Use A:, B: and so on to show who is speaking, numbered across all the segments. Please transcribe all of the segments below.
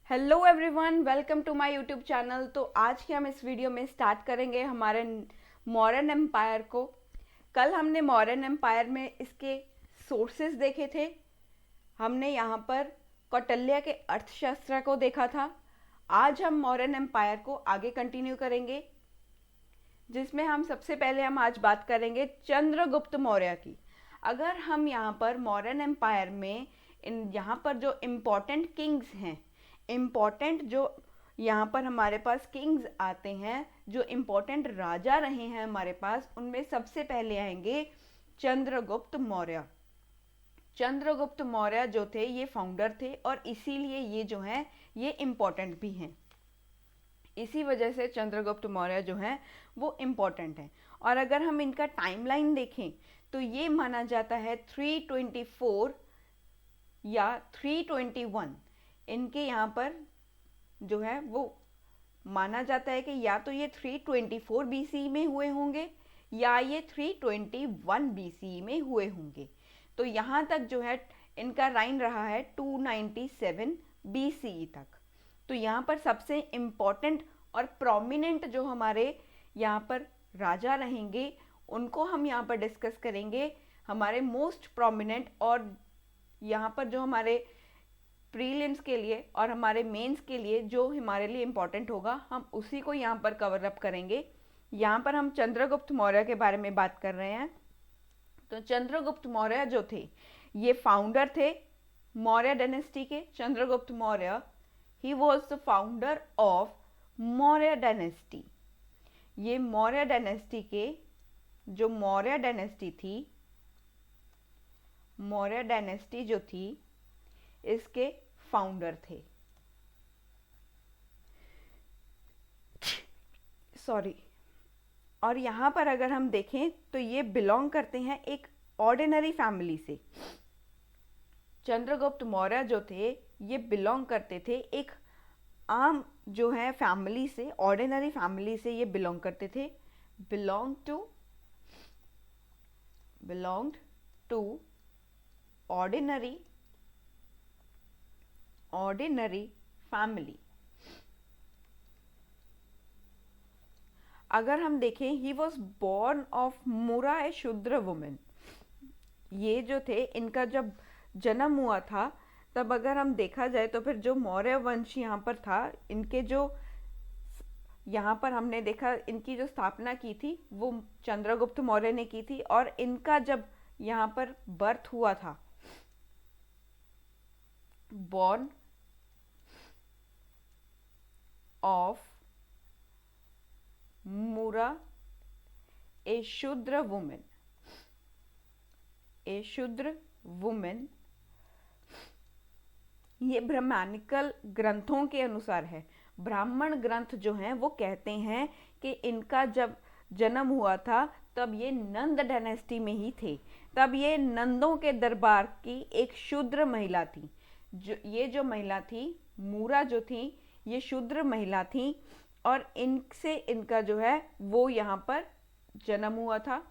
A: Hello everyone, welcome to my YouTube channel. तो आज के हम इस वीडियो में स्टार्ट करेंगे हमारे मौर्यन एम्पायर को। कल हमने मौर्यन एम्पायर में इसके सोर्सेस देखे थे। हमने यहाँ पर कौटिल्य के अर्थशास्त्र को देखा था। आज हम मौर्यन एम्पायर को आगे कंटिन्यू करेंगे, जिसमें हम सबसे पहले हम आज बात करेंगे चंद्रगुप्त मौर्य की। अगर हम यहाँ पर मौर्यन एम्पायर में यहाँ पर जो इम्पोर्टेंट किंग्स हैं, इम्पोर्टेंट जो यहाँ पर हमारे पास किंग्स आते हैं, जो इम्पोर्टेंट राजा रहे हैं हमारे पास, उनमें सबसे पहले आएंगे चंद्रगुप्त मौर्य। चंद्रगुप्त मौर्य जो थे ये फाउंडर थे और इसीलिए ये जो हैं ये इम्पोर्टेंट भी हैं। इसी वजह से चंद्रगुप्त मौर्य जो हैं वो इम्पोर्टेंट हैं। और अगर हम इनका टाइमलाइन देखें तो ये माना जाता है 324 या 321। इनके यहाँ पर जो है वो माना जाता है कि या तो ये 324 बीसी में हुए होंगे या ये 321 बीसी में हुए होंगे। तो यहाँ तक जो है इनका राइन रहा है 297 बीसी तक। तो यहाँ पर सबसे इम्पोर्टेंट और प्रोमिनेंट जो हमारे यहाँ पर राजा रहेंगे उनको हम यहाँ पर डिस्कस करेंगे। हमारे मोस्ट प्रोमिनेंट और यहाँ पर जो हमारे प्रीलिम्स के लिए और हमारे मेंस के लिए जो हमारे लिए इम्पोर्टेंट होगा, हम उसी को यहाँ पर कवर अप करेंगे। यहाँ पर हम चंद्रगुप्त मौर्य के बारे में बात कर रहे हैं। तो चंद्रगुप्त मौर्य जो थे ये फाउंडर थे मौर्य डायनेस्टी के। Chandragupta Maurya he was the founder of Maurya dynasty. ये मौर्य डायनेस्टी के जो मौर्य डायनेस्टी थी, मौर्य डायनेस्टी जो थी इसके फाउंडर थे। सॉरी। और यहाँ पर अगर हम देखें तो ये बिलोंग करते हैं एक ऑर्डिनरी फैमिली से। चंद्रगुप्त मौर्य जो थे ये बिलोंग करते थे एक आम जो है फैमिली से, ऑर्डिनरी फैमिली से ये बिलोंग करते थे। Belonged to ordinary family. अगर हम देखें ही वॉज बॉर्न ऑफ मुरा ए शूद्र वुमेन। ये जो थे इनका जब जन्म हुआ था तब अगर हम देखा जाए तो फिर जो मौर्य वंश यहाँ पर था, इनके जो यहाँ पर हमने देखा इनकी जो स्थापना की थी वो चंद्रगुप्त मौर्य ने की थी। और इनका जब यहाँ पर बर्थ हुआ था, बॉर्न ऑफ मुरा ए शूद्र वुमेन, ये ब्राह्मणिकल ग्रंथों के अनुसार है। ब्राह्मण ग्रंथ जो हैं वो कहते हैं कि इनका जब जन्म हुआ था तब ये नंद डायनेस्टी में ही थे। तब ये नंदों के दरबार की एक शूद्र महिला थी। जो महिला थी मूरा जो थी ये शूद्र महिला थी और इनसे इनका जो है वो यहाँ पर जन्म हुआ था।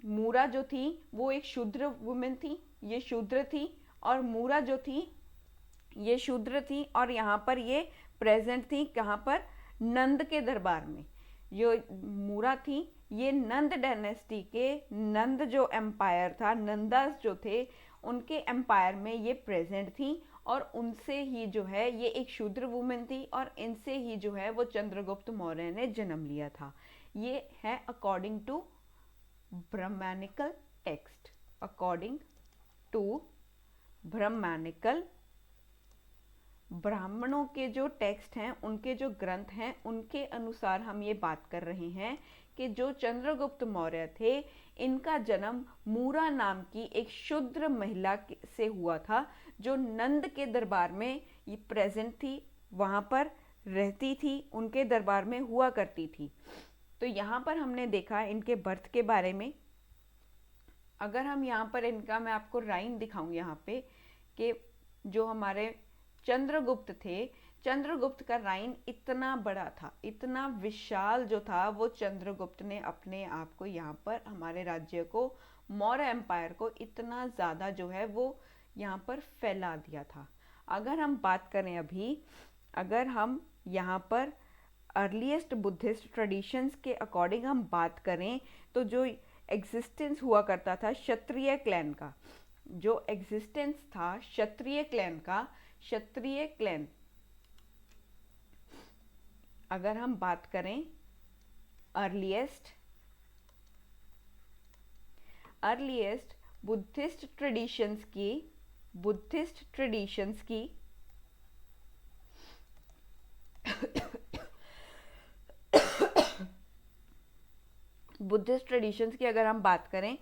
A: मूरा जो थी वो एक शूद्र वुमेन थी, ये शूद्र थी। और मूरा जो थी ये शूद्र थी और यहाँ पर ये प्रेजेंट थी कहाँ पर, नंद के दरबार में। जो मूरा थी ये नंद डायनेस्टी के, नंद जो एम्पायर था, नंदास जो थे उनके एम्पायर में ये प्रेजेंट थी। और उनसे ही जो है ये एक शूद्र वुमेन थी और इनसे ही जो है वो चंद्रगुप्त मौर्य ने जन्म लिया था। ये है according to Brahmanical text. According to Brahmanical, ब्राह्मणों के जो टेक्स्ट हैं, उनके जो ग्रंथ हैं, उनके अनुसार हम ये बात कर रहे हैं कि जो चंद्रगुप्त मौर्य थे इनका जन्म मूरा नाम की एक शूद्र महिला से हुआ था, जो नंद के दरबार में ये प्रेजेंट थी, वहाँ पर रहती थी, उनके दरबार में हुआ करती थी। तो यहाँ पर हमने देखा इनके बर्थ के बारे में। अगर हम यहाँ पर इनका मैं आपको राइन दिखाऊं यहाँ पे कि जो हमारे चंद्रगुप्त थे, चंद्रगुप्त का राइन इतना बड़ा था, इतना विशाल जो था वो चंद्रगुप्त ने अपने आप को यहाँ पर हमारे राज्य को, मौर्य एम्पायर को इतना ज़्यादा जो है वो यहाँ पर फैला दिया था। अगर हम बात करें अभी अगर हम यहाँ पर अर्लीस्ट बुद्धिस्ट ट्रेडिशंस के अकॉर्डिंग हम बात करें तो जो एग्जिस्टेंस हुआ करता था क्षत्रिय क्लैन का, जो एग्जिस्टेंस था क्षत्रिय क्लैन का, क्षत्रिय क्लैन अगर हम बात करें अर्लीस्ट बुद्धिस्ट ट्रेडिशंस की बुद्धिस्ट ट्रेडिशंस की अगर हम बात करें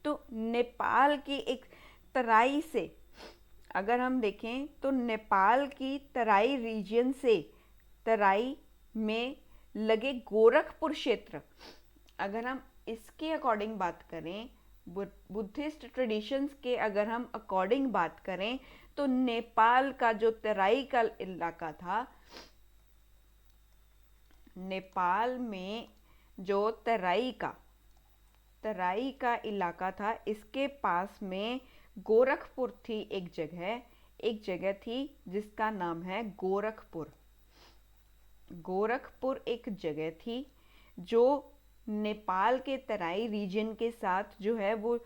A: तो नेपाल की एक तराई से अगर हम देखें तो नेपाल की तराई रीजन से, तराई में लगे गोरखपुर क्षेत्र, अगर हम इसके अकॉर्डिंग बात करें, बुद्धिस्ट ट्रेडिशंस के अगर हम अकॉर्डिंग बात करें तो नेपाल का जो तराई का इलाका था, नेपाल में जो तराई का इलाका था, इसके पास में गोरखपुर थी, एक जगह थी जिसका नाम है गोरखपुर एक जगह थी जो नेपाल के तराई रीजन के साथ जो है वो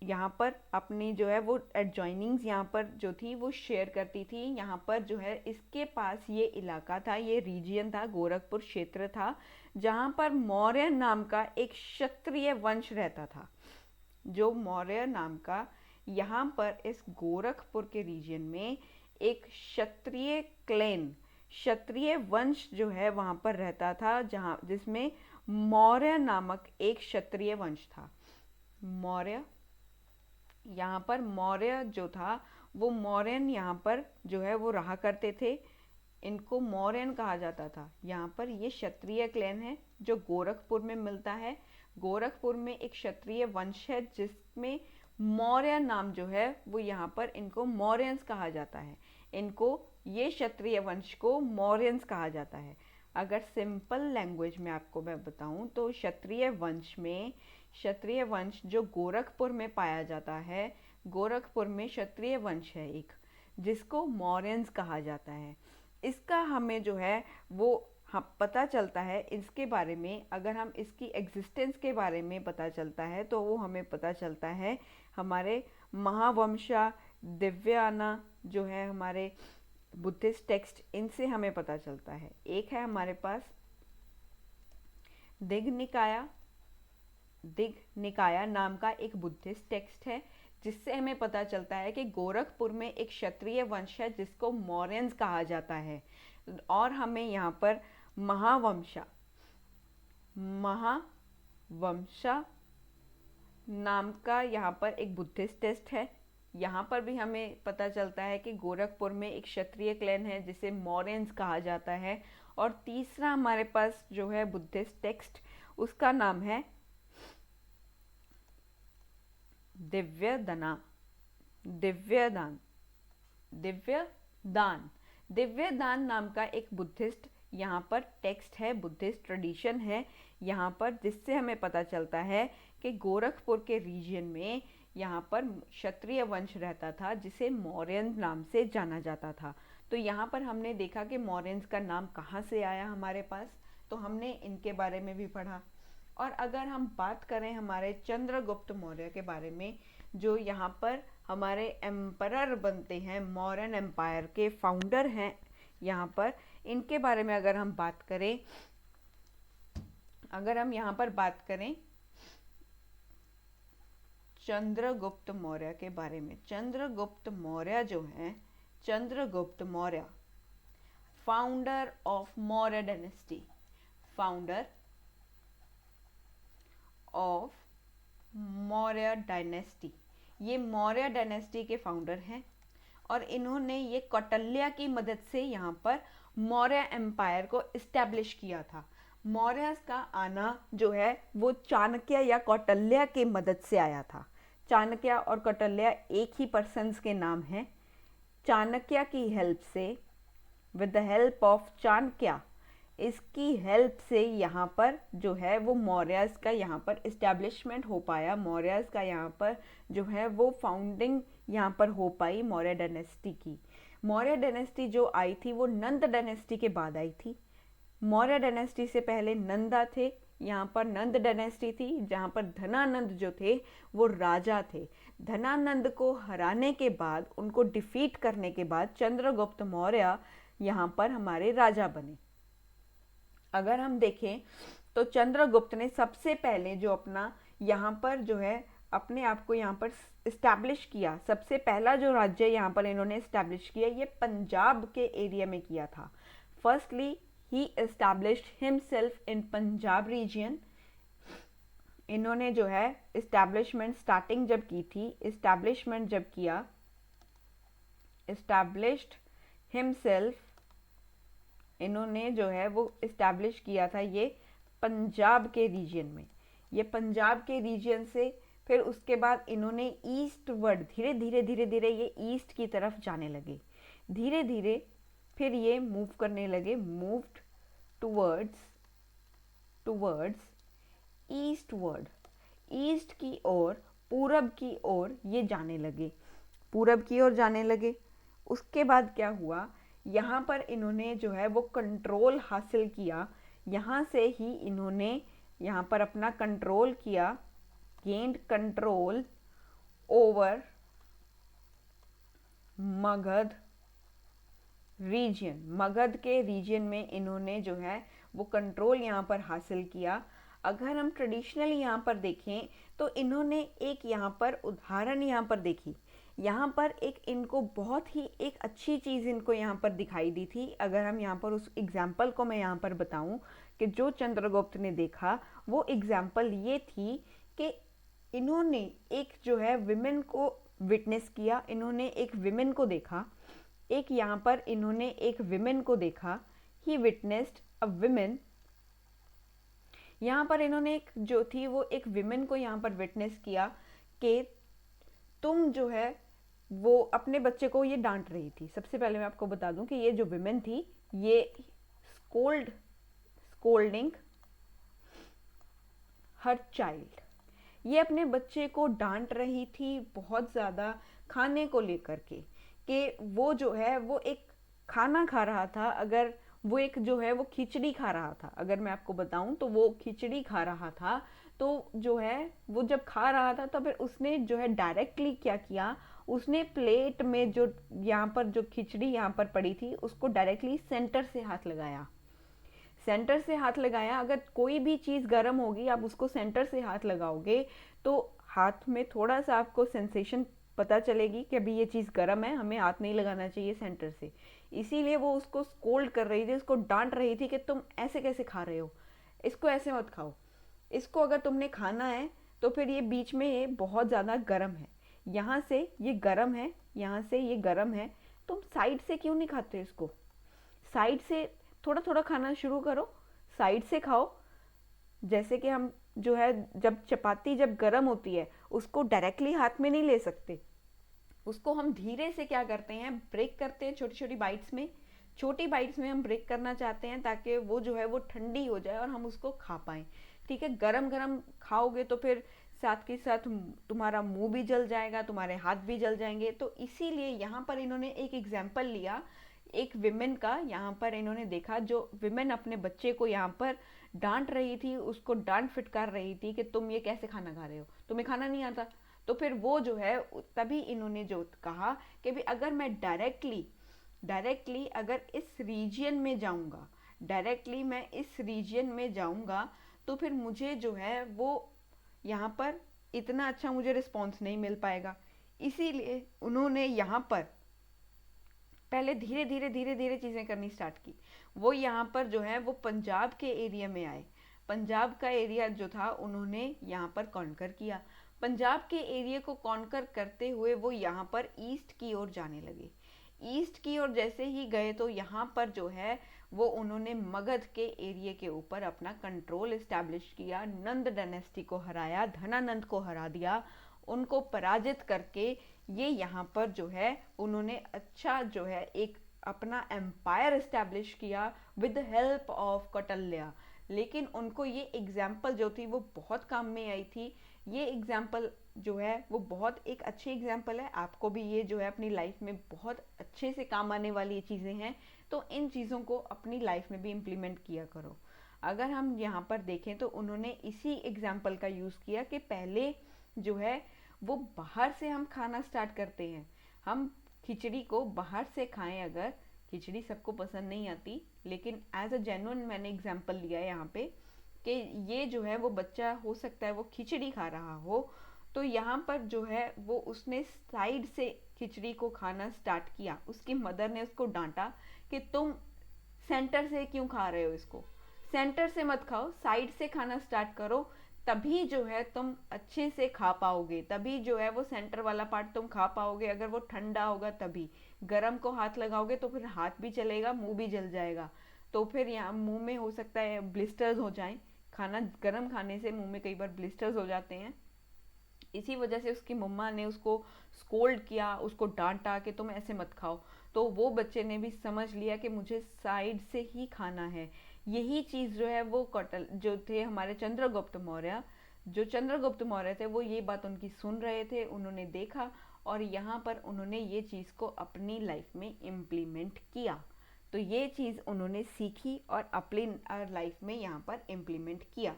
A: यहाँ पर अपनी जो है वो एडजॉइनिंग्स यहाँ पर जो थी वो शेयर करती थी। यहाँ पर जो है इसके पास ये इलाका था, ये रीजन था, गोरखपुर क्षेत्र था, जहाँ पर मौर्य नाम का एक क्षत्रिय वंश रहता था। जो मौर्य नाम का यहाँ पर इस गोरखपुर के रीजन में एक क्षत्रिय क्लैन, क्षत्रिय वंश जो है वहाँ पर रहता था, जहाँ जिसमें मौर्य नामक एक क्षत्रिय वंश था। मौर्य, यहाँ पर मौर्य जो था वो मौर्यन यहाँ पर जो है वो रहा करते थे, इनको मौर्यन कहा जाता था। यहाँ पर ये क्षत्रिय क्लैन है जो गोरखपुर में मिलता है। गोरखपुर में एक क्षत्रिय वंश है जिसमें मौर्य नाम जो है वो यहाँ पर इनको मौर्यंस कहा जाता है। इनको, ये क्षत्रिय वंश को मौर्यंस कहा जाता है। अगर सिंपल लैंग्वेज में आपको मैं बताऊं तो क्षत्रिय वंश जो गोरखपुर में पाया जाता है, गोरखपुर में क्षत्रिय वंश है एक, जिसको मौर्यंस कहा जाता है। इसका हमें जो है वो पता चलता है इसके बारे में, अगर हम इसकी एग्जिस्टेंस के बारे में पता चलता है तो वो हमें पता चलता है हमारे महावंशा, दिव्याना जो है हमारे बुद्धिस्ट टेक्स्ट, इनसे हमें पता चलता है। एक है हमारे पास दिग निकाया नाम का एक बुद्धिस्ट टेक्स्ट है, जिससे हमें पता चलता है कि गोरखपुर में एक क्षत्रिय वंश है जिसको मौर्यंस कहा जाता है। और हमें यहाँ पर महावंशा नाम का यहाँ पर एक बुद्धिस्ट टेक्स्ट है। यहाँ पर भी हमें पता चलता है कि गोरखपुर में एक क्षत्रिय क्लैन है जिसे मौर्यंस कहा जाता है। और तीसरा हमारे पास जो है बुद्धिस्ट टेक्स्ट, उसका नाम है दिव्यदान नाम का एक बुद्धिस्ट यहाँ पर टेक्स्ट है, बुद्धिस्ट ट्रेडिशन है यहाँ पर, जिससे हमें पता चलता है कि गोरखपुर के रीजन में यहाँ पर क्षत्रिय वंश रहता था जिसे मौर्यन नाम से जाना जाता था। तो यहाँ पर हमने देखा कि मौर्यंस का नाम कहाँ से आया हमारे पास, तो हमने इनके बारे में भी पढ़ा। और अगर हम बात करें हमारे चंद्रगुप्त मौर्य के बारे में, जो यहाँ पर हमारे एम्परर बनते हैं, मौर्यन एम्पायर के फाउंडर हैं यहाँ पर, इनके बारे में अगर हम बात करें, अगर हम यहाँ पर बात करें चंद्रगुप्त मौर्य के बारे में, चंद्रगुप्त मौर्य जो हैं, Chandragupta Maurya founder of Maurya dynasty, founder of Maurya dynasty, ये मौर्य डायनेस्टी के फाउंडर हैं। और इन्होंने ये कौटिल्य की मदद से यहाँ पर मौर्य एम्पायर को इस्टेब्लिश किया था। मौर्य का आना जो है वो चाणक्य या कौटिल्य के मदद से आया था। चाणक्य और कौटिल्य एक ही पर्सन्स के नाम हैं। चाणक्य की हेल्प से, with the help of Chanakya, इसकी हेल्प से यहाँ पर जो है वो मौर्यस का यहाँ पर इस्टेब्लिशमेंट हो पाया, मौर्यस का यहाँ पर जो है वो फाउंडिंग यहाँ पर हो पाई मौर्य डायनेस्टी की। मौर्य डायनेस्टी जो आई थी वो नंद डायनेस्टी के बाद आई थी। मौर्य डायनेस्टी से पहले नंदा थे, यहाँ पर नंद डायनेस्टी थी जहाँ पर धनानंद जो थे वो राजा थे। धनानंद को हराने के बाद, उनको डिफीट करने के बाद चंद्रगुप्त मौर्य यहाँ पर हमारे राजा बने। अगर हम देखें तो चंद्रगुप्त ने सबसे पहले जो अपना यहाँ पर जो है अपने आप को यहाँ पर इस्टेब्लिश किया, सबसे पहला जो राज्य यहाँ पर इन्होंने इस्टेब्लिश किया ये पंजाब के एरिया में किया था। Firstly he established himself in Punjab region. इन्होंने जो है इस्टेब्लिशमेंट स्टार्टिंग जब की थी, इस्टेब्लिशमेंट जब किया, एस्टैब्लिश्ड हिमसेल्फ, इन्होंने जो है वो इस्टेब्लिश किया था ये पंजाब के रीजन में। ये पंजाब के रीजन से फिर उसके बाद इन्होंने ईस्ट वर्ड धीरे धीरे धीरे धीरे ये ईस्ट की तरफ जाने लगे। धीरे धीरे फिर ये मूव करने लगे, मूव्ड टूवर्ड्स ईस्टवर्ड, ईस्ट की ओर, पूरब की ओर ये जाने लगे, पूरब की ओर जाने लगे। उसके बाद क्या हुआ, यहाँ पर इन्होंने जो है वो कंट्रोल हासिल किया। यहाँ से ही इन्होंने यहाँ पर अपना कंट्रोल किया, gained control over Magadh region. Magadh के रीजन में इन्होंने जो है वो कंट्रोल यहाँ पर हासिल किया। अगर हम ट्रेडिशनली यहाँ पर देखें तो इन्होंने एक यहाँ पर उदाहरण यहाँ पर देखी, यहाँ पर एक इनको बहुत ही एक अच्छी चीज़ इनको यहाँ पर दिखाई दी थी। अगर हम यहाँ पर उस एग्जाम्पल को मैं यहाँ पर बताऊँ कि जो चंद्रगुप्त ने देखा वो एग्जाम्पल ये थी कि इन्होंने एक जो है विमेन को विटनेस किया, इन्होंने एक विमेन को देखा, एक यहाँ पर इन्होंने एक विमेन को देखा, ही विटनेस्ड अ विमेन। यहाँ पर इन्होंने एक जो थी वो एक विमेन को यहाँ पर विटनेस किया कि तुम जो है वो अपने बच्चे को ये डांट रही थी। सबसे पहले मैं आपको बता दूं कि ये जो विमेन थी ये स्कोल्डिंग हर चाइल्ड, ये अपने बच्चे को डांट रही थी बहुत ज़्यादा खाने को लेकर के, कि वो जो है वो एक खाना खा रहा था, अगर वो एक जो है वो खिचड़ी खा रहा था, अगर मैं आपको बताऊं तो वो खिचड़ी खा रहा था, तो जो है वो जब खा रहा था तो फिर उसने जो है डायरेक्टली क्या किया, उसने प्लेट में जो यहाँ पर जो खिचड़ी यहाँ पर पड़ी थी उसको डायरेक्टली सेंटर से हाथ लगाया, सेंटर से हाथ लगाया। अगर कोई भी चीज़ गर्म होगी आप उसको सेंटर से हाथ लगाओगे तो हाथ में थोड़ा सा आपको सेंसेशन पता चलेगी कि अभी ये चीज़ गर्म है, हमें हाथ नहीं लगाना चाहिए सेंटर से। इसीलिए वो उसको स्कोल्ड कर रही थी, उसको डांट रही थी कि तुम ऐसे कैसे खा रहे हो, इसको ऐसे मत खाओ, इसको अगर तुमने खाना है तो फिर ये बीच में ये बहुत ज़्यादा गर्म है, यहाँ से ये गर्म है, यहाँ से ये गर्म है, तुम साइड से क्यों नहीं खाते इसको, साइड से थोड़ा थोड़ा खाना शुरू करो, साइड से खाओ। जैसे कि हम जो है जब चपाती जब गर्म होती है उसको डायरेक्टली हाथ में नहीं ले सकते, उसको हम धीरे से क्या करते हैं, ब्रेक करते हैं छोटी छोटी बाइट्स में, छोटी बाइट्स में हम ब्रेक करना चाहते हैं ताकि वो जो है वो ठंडी हो जाए और हम उसको खा पाएँ। ठीक है, गरम गरम खाओगे तो फिर साथ के साथ तुम्हारा मुंह भी जल जाएगा, तुम्हारे हाथ भी जल जाएंगे। तो इसीलिए यहाँ पर इन्होंने एक एग्जाम्पल लिया एक विमेन का, यहाँ पर इन्होंने देखा जो विमेन अपने बच्चे को यहाँ पर डांट रही थी, उसको डांट फिटकार रही थी कि तुम ये कैसे खाना खा रहे हो, तुम्हें खाना नहीं आता। तो फिर वो जो है तभी इन्होंने जो कहा कि भी अगर मैं डायरेक्टली अगर इस रीजन में जाऊंगा, डायरेक्टली मैं इस रीजन में जाऊंगा तो फिर मुझे जो है वो यहाँ पर इतना अच्छा मुझे रिस्पॉन्स नहीं मिल पाएगा। इसीलिए उन्होंने यहाँ पर पहले धीरे धीरे धीरे धीरे चीज़ें करनी स्टार्ट की। वो यहाँ पर जो है वो पंजाब के एरिया में आए, पंजाब का एरिया जो था उन्होंने यहाँ पर कॉन्कर किया। पंजाब के एरिया को कॉन्कर करते हुए वो यहाँ पर ईस्ट की ओर जाने लगे। ईस्ट की ओर जैसे ही गए तो यहाँ पर जो है वो उन्होंने मगध के एरिया के ऊपर अपना कंट्रोल इस्टेब्लिश किया, नंद डायनेस्टी को हराया, धनानंद को हरा दिया, उनको पराजित करके ये यहाँ पर जो है उन्होंने अच्छा जो है एक अपना एम्पायर इस्टेब्लिश किया विद हेल्प ऑफ कौटिल्य। लेकिन उनको ये एग्जाम्पल जो थी वो बहुत काम में आई थी। ये एग्जाम्पल जो है वो बहुत एक अच्छी एग्जाम्पल है। आपको भी ये जो है अपनी लाइफ में बहुत अच्छे से काम आने वाली चीज़ें हैं, तो इन चीज़ों को अपनी लाइफ में भी इम्प्लीमेंट किया करो। अगर हम यहाँ पर देखें तो उन्होंने इसी एग्जाम्पल का यूज़ किया कि पहले जो है वो बाहर से हम खाना स्टार्ट करते हैं। हम खिचड़ी को बाहर से खाएं, अगर खिचड़ी सबको पसंद नहीं आती, लेकिन एज अ जेन्युइन मैंने एग्जाम्पल लिया है यहाँ पे कि ये जो है वो बच्चा हो सकता है वो खिचड़ी खा रहा हो, तो यहाँ पर जो है वो उसने साइड से खिचड़ी को खाना स्टार्ट किया। उसकी मदर ने उसको डांटा कि तुम सेंटर से क्यों खा रहे हो, इसको सेंटर से मत खाओ, साइड से खाना स्टार्ट करो, तभी जो है तुम अच्छे से खा पाओगे, तभी जो है वो सेंटर वाला पार्ट तुम खा पाओगे। अगर वो ठंडा होगा तभी, गरम को हाथ लगाओगे तो फिर हाथ भी चलेगा, मुंह भी जल जाएगा, तो फिर यहाँ मुंह में हो सकता है ब्लिस्टर्स हो जाएं। खाना गरम खाने से मुंह में कई बार ब्लिस्टर्स हो जाते हैं। इसी वजह से उसकी मम्मा ने उसको स्कोल्ड किया, उसको डांटा कि तुम ऐसे मत खाओ। तो वो बच्चे ने भी समझ लिया कि मुझे साइड से ही खाना है। यही चीज़ जो है वो कटल जो थे हमारे चंद्रगुप्त मौर्य, जो चंद्रगुप्त मौर्य थे, वो ये बात उनकी सुन रहे थे, उन्होंने देखा और यहाँ पर उन्होंने ये चीज़ को अपनी लाइफ में इम्प्लीमेंट किया। तो ये चीज़ उन्होंने सीखी और अपनी लाइफ में यहाँ पर इम्प्लीमेंट किया।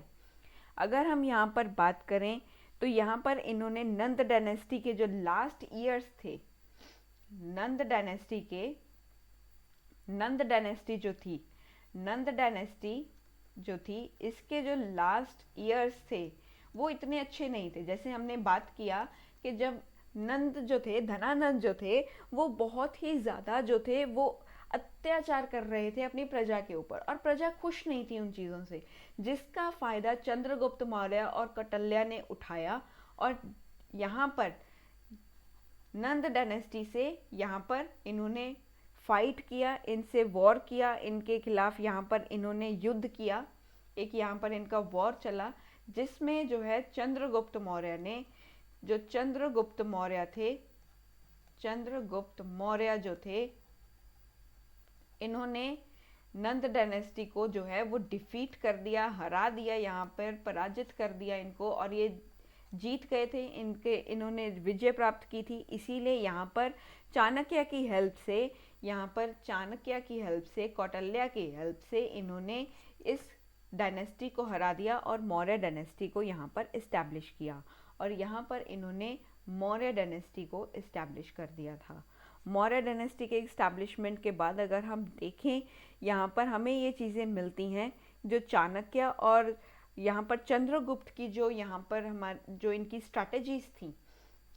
A: अगर हम यहाँ पर बात करें तो यहाँ पर इन्होंने नंद डायनेस्टी के जो लास्ट ईयर्स थे, नंद डायनेस्टी के नंद डायनेस्टी जो थी नंद डायनेस्टी जो थी इसके जो लास्ट ईयर्स थे वो इतने अच्छे नहीं थे। जैसे हमने बात किया कि जब नंद जो थे, धनानंद जो थे, वो बहुत ही ज़्यादा जो थे वो अत्याचार कर रहे थे अपनी प्रजा के ऊपर, और प्रजा खुश नहीं थी उन चीज़ों से, जिसका फ़ायदा चंद्रगुप्त मौर्य और कौटिल्य ने उठाया और यहाँ पर नंद डायनेस्टी से यहाँ पर इन्होंने फाइट किया, इनसे वॉर किया, इनके खिलाफ यहाँ पर इन्होंने युद्ध किया। एक यहाँ पर इनका वॉर चला जिसमें जो है चंद्रगुप्त मौर्य ने, जो चंद्रगुप्त मौर्य थे, चंद्रगुप्त मौर्य जो थे, इन्होंने नंद डायनेस्टी को जो है वो डिफीट कर दिया, हरा दिया, यहाँ पर पराजित कर दिया इनको, और ये जीत गए थे, इन्होंने विजय प्राप्त की थी। इसीलिए यहाँ पर चाणक्य की हेल्प से, यहाँ पर चाणक्य की हेल्प से, कौटिल्य की हेल्प से इन्होंने इस डायनेस्टी को हरा दिया और मौर्य डायनेस्टी को यहाँ पर इस्टेब्लिश किया, और यहाँ पर इन्होंने मौर्य डायनेस्टी को इस्टेब्लिश कर दिया था। मौर्य डायनेस्टी के इस्टेब्लिशमेंट के बाद अगर हम देखें, यहाँ पर हमें ये चीज़ें मिलती हैं जो चाणक्य और यहाँ पर चंद्रगुप्त की जो यहाँ पर जो इनकी स्ट्रैटेजीज थी,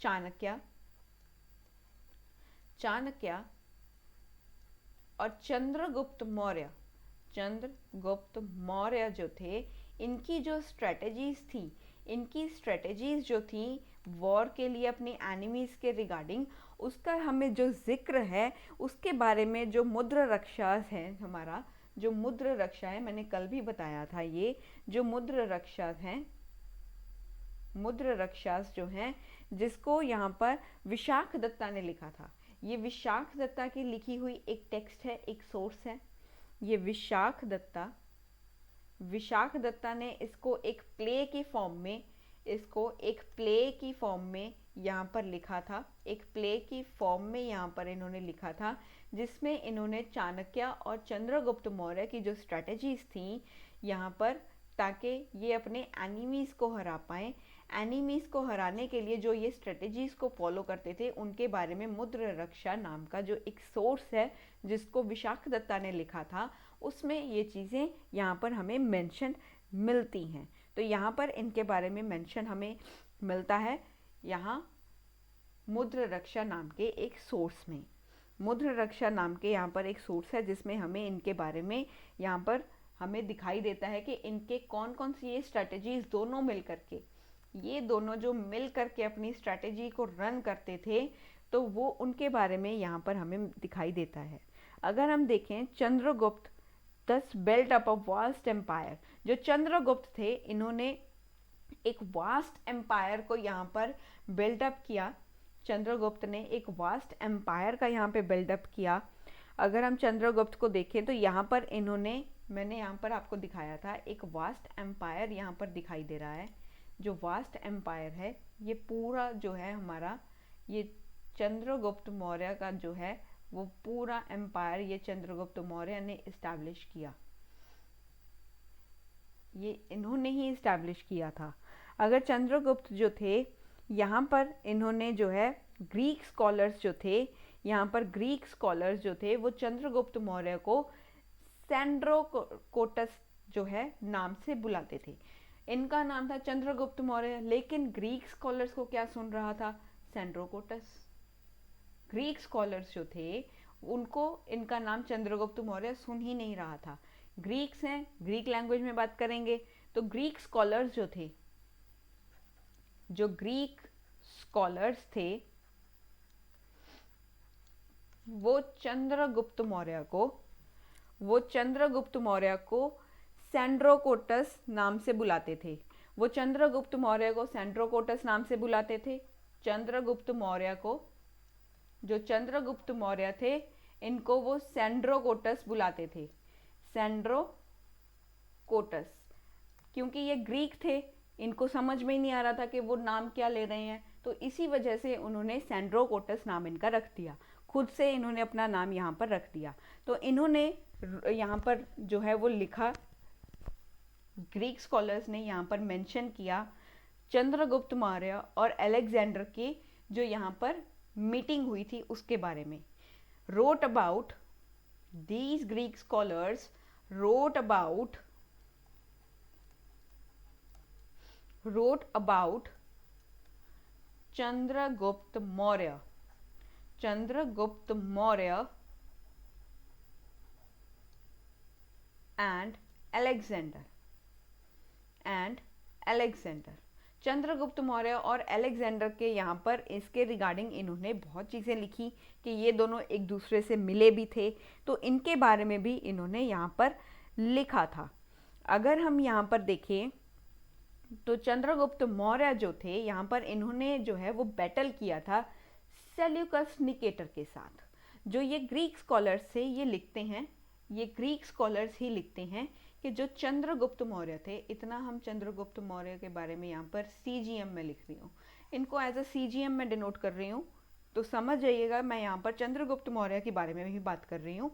A: चाणक्य और चंद्रगुप्त मौर्य जो थे, इनकी जो स्ट्रैटेजीज थी, इनकी स्ट्रैटेजीज जो थी वॉर के लिए अपनी एनिमीज के रिगार्डिंग, उसका हमें जो जिक्र है उसके बारे में जो मुद्र रक्षास है, हमारा जो मुद्र रक्षा है, मैंने कल भी बताया था, ये जो मुद्र रक्षास हैं, मुद्र रक्षास जो हैं, जिसको यहाँ पर विशाख दत्ता ने लिखा था। ये विशाख दत्ता की लिखी हुई एक टेक्स्ट है, एक सोर्स है। ये विशाख दत्ता ने इसको एक प्ले की फॉर्म में यहाँ पर लिखा था, एक प्ले की फॉर्म में यहाँ पर इन्होंने लिखा था, जिसमें इन्होंने चाणक्य और चंद्रगुप्त मौर्य की जो स्ट्रैटेजीज थी यहाँ पर, ताकि ये अपने एनिमीज़ को हरा पाएँ, एनिमीज़ को हराने के लिए जो ये स्ट्रेटजीज़ को फॉलो करते थे उनके बारे में मुद्र रक्षा नाम का जो एक सोर्स है जिसको विशाख दत्ता ने लिखा था, उसमें ये चीज़ें यहाँ पर हमें मेंशन मिलती हैं। तो यहाँ पर इनके बारे में मेंशन हमें मिलता है यहाँ मुद्र रक्षा नाम के एक सोर्स में। मुद्र रक्षा नाम के यहाँ पर एक सोर्स है जिसमें हमें इनके बारे में यहाँ पर हमें दिखाई देता है कि इनके कौन कौन सी ये स्ट्रैटेजीज दोनों मिल करके, ये दोनों जो मिल करके अपनी स्ट्रैटेजी को रन करते थे, तो वो उनके बारे में यहाँ पर हमें दिखाई देता है। अगर हम देखें, चंद्रगुप्त दस built up a vast empire, जो चंद्रगुप्त थे इन्होंने एक वास्ट एम्पायर को यहाँ पर बिल्डअप किया। चंद्रगुप्त ने एक वास्ट एम्पायर का यहाँ पे बिल्डअप किया। अगर हम चंद्रगुप्त को देखें तो यहाँ पर इन्होंने, मैंने यहाँ पर आपको दिखाया था, एक वास्ट एम्पायर यहाँ पर दिखाई दे रहा है, जो वास्ट एम्पायर है, ये पूरा जो है हमारा, ये चंद्रगुप्त मौर्य का जो है वो पूरा एम्पायर ये चंद्रगुप्त मौर्य ने इस्टेब्लिश किया, ये इन्होंने ही इस्टेब्लिश किया था। अगर चंद्रगुप्त जो थे, यहाँ पर इन्होंने जो है ग्रीक स्कॉलर्स जो थे, यहाँ पर ग्रीक स्कॉलर्स जो थे वो चंद्रगुप्त मौर्य को सैंड्रोकोटस जो है नाम से बुलाते थे। इनका नाम था चंद्रगुप्त मौर्य, लेकिन ग्रीक स्कॉलर्स को क्या सुन रहा था? सैंड्रोकोटस। ग्रीक स्कॉलर्स जो थे उनको इनका नाम चंद्रगुप्त मौर्य सुन ही नहीं रहा था। ग्रीक्स हैं, ग्रीक लैंग्वेज में बात करेंगे, तो ग्रीक स्कॉलर्स जो थे, जो ग्रीक स्कॉलर्स थे वो चंद्रगुप्त मौर्य को सैंड्रोकोटस नाम से बुलाते थे। वो चंद्रगुप्त मौर्य को सैंड्रोकोटस नाम से बुलाते थे। चंद्रगुप्त मौर्य को, जो चंद्रगुप्त मौर्य थे, इनको वो सैंड्रोकोटस बुलाते थे। सैंड्रोकोटस, क्योंकि ये ग्रीक थे, इनको समझ में ही नहीं आ रहा था कि वो नाम क्या ले रहे हैं, तो इसी वजह से उन्होंने सैंड्रोकोटस नाम इनका रख दिया। खुद से इन्होंने अपना नाम यहाँ पर रख दिया। तो इन्होंने यहाँ पर जो है वो लिखा, ग्रीक स्कॉलर्स ने यहाँ पर मेंशन किया चंद्रगुप्त मौर्य और अलेक्जेंडर की जो यहाँ पर मीटिंग हुई थी उसके बारे में। wrote about, these Greek scholars wrote about Chandragupta Maurya and Alexander. Chandragupta Maurya और अलेक्जेंडर के यहाँ पर इसके रिगार्डिंग इन्होंने बहुत चीज़ें लिखी कि ये दोनों एक दूसरे से मिले भी थे, तो इनके बारे में भी इन्होंने यहाँ पर लिखा था। अगर हम यहाँ पर देखें तो चंद्रगुप्त मौर्य जो थे, यहाँ पर इन्होंने जो है वो बैटल किया था सेल्यूकस निकेटर के साथ। जो ये ग्रीक स्कॉलर्स थे ये लिखते हैं, ये ग्रीक स्कॉलर्स ही लिखते हैं कि जो चंद्रगुप्त मौर्य थे, इतना हम चंद्रगुप्त मौर्य के बारे में यहाँ पर CGM में लिख रही हूँ, इनको एज अ CGM में डिनोट कर रही हूँ, तो समझ जाइएगा मैं यहाँ पर चंद्रगुप्त मौर्य के बारे में भी बात कर रही हूँ।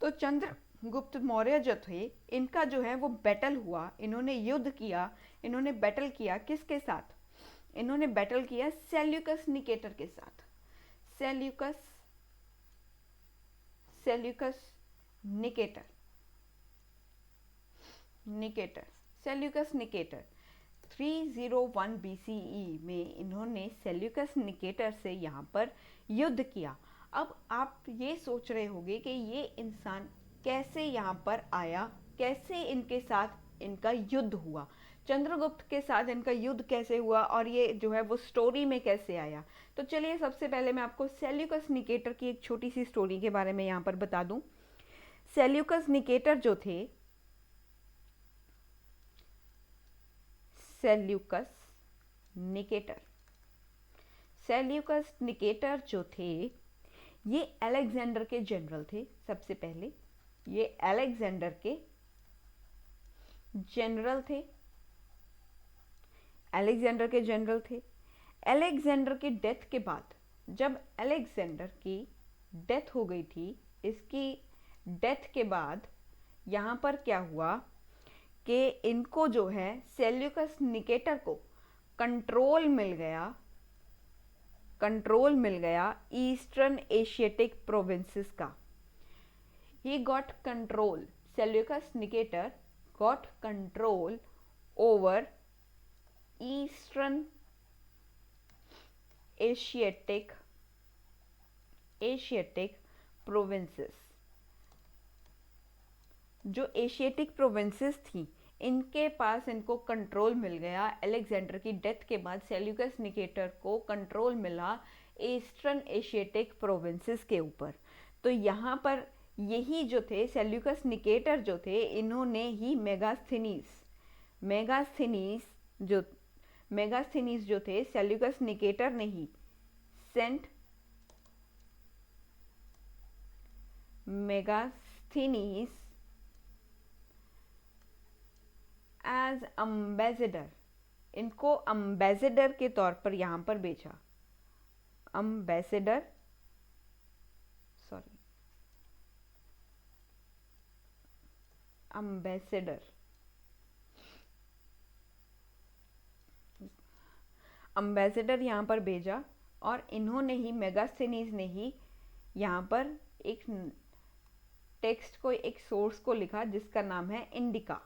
A: तो चंद्रगुप्त मौर्य जो थे, इनका जो है वो बैटल हुआ, इन्होंने युद्ध किया, इन्होंने बैटल किया किसके साथ? इन्होंने बैटल किया सेल्यूकस निकेटर के साथ। सेल्यूकस निकेटर 301 BCE में इन्होंने सेल्यूकस निकेटर से यहाँ पर युद्ध किया। अब आप ये सोच रहे होंगे कि ये इंसान कैसे यहाँ पर आया, कैसे इनके साथ इनका युद्ध हुआ, चंद्रगुप्त के साथ इनका युद्ध कैसे हुआ और ये जो है वो स्टोरी में कैसे आया। तो चलिए सबसे पहले मैं आपको सेल्यूकस निकेटर की एक छोटी सी स्टोरी के बारे में यहाँ पर बता दूं। सेल्यूकस निकेटर जो थे, सेल्यूकस निकेटर जो थे, ये अलेक्जेंडर के जनरल थे। सबसे पहले ये अलेक्जेंडर के जनरल थे, अलेक्जेंडर की डेथ के बाद, जब अलेक्जेंडर की डेथ हो गई थी, इसकी डेथ के बाद यहाँ पर क्या हुआ कि इनको जो है सेल्यूकस निकेटर को कंट्रोल मिल गया ईस्टर्न एशियाटिक प्रोविंसेस का। He got control, Seleucus Nicator got control over eastern Asiatic provinces. जो एशियाटिक प्रोविंसेस थी, इनके पास इनको कंट्रोल मिल गया। अलेक्जेंडर की डेथ के बाद सेल्यूकस निकेटर को कंट्रोल मिला ईस्टर्न एशियाटिक प्रोविंसेस के ऊपर। तो यहाँ पर यही जो थे सेल्यूकस निकेटर जो थे, इन्होंने ही मेगास्थनीज जो थे, सेल्यूकस निकेटर ने ही सेंट मेगास्थनीज एज इनको अम्बेसडर के तौर पर यहाँ पर भेजा। अम्बेसडर, सॉरी, अम्बेसडर, अम्बेसडर यहाँ पर भेजा और इन्होंने ही, मेगास्थनीज ने ही यहाँ पर एक टेक्स्ट को, एक सोर्स को लिखा जिसका नाम है इंडिका।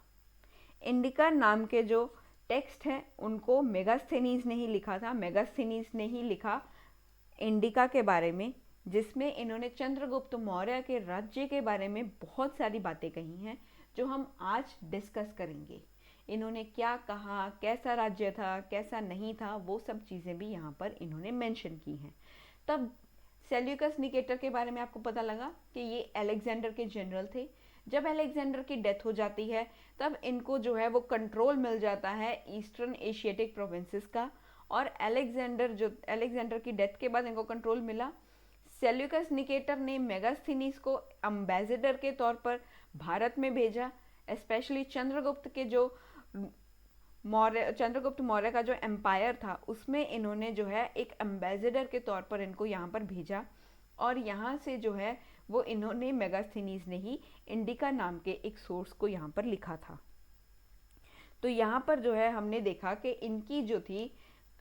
A: इंडिका नाम के जो टेक्स्ट हैं उनको मेगास्थनीज ने ही लिखा था। मेगास्थनीज ने ही लिखा इंडिका के बारे में, जिसमें इन्होंने चंद्रगुप्त मौर्य के राज्य के बारे में बहुत सारी बातें कही हैं जो हम आज डिस्कस करेंगे। इन्होंने क्या कहा, कैसा राज्य था, कैसा नहीं था, वो सब चीज़ें भी यहाँ पर इन्होंने मेंशन की हैं। तब सेल्यूकस निकेटर के बारे में आपको पता लगा कि ये अलेक्जेंडर के जनरल थे। जब अलेक्जेंडर की डेथ हो जाती है तब इनको जो है वो कंट्रोल मिल जाता है ईस्टर्न एशियाटिक प्रोविंसेस का, और अलेक्जेंडर की डेथ के बाद इनको कंट्रोल मिला। सेल्यूकस निकेटर ने मेगास्थनीज को अम्बेसडर के तौर पर भारत में भेजा। स्पेशली चंद्रगुप्त मौर्य का जो एम्पायर था उसमें इन्होंने जो है एक एम्बेसडर के तौर पर इनको यहाँ पर भेजा, और यहाँ से जो है वो इन्होंने, मेगास्थनीज ने ही इंडिका नाम के एक सोर्स को यहाँ पर लिखा था। तो यहाँ पर जो है हमने देखा कि इनकी जो थी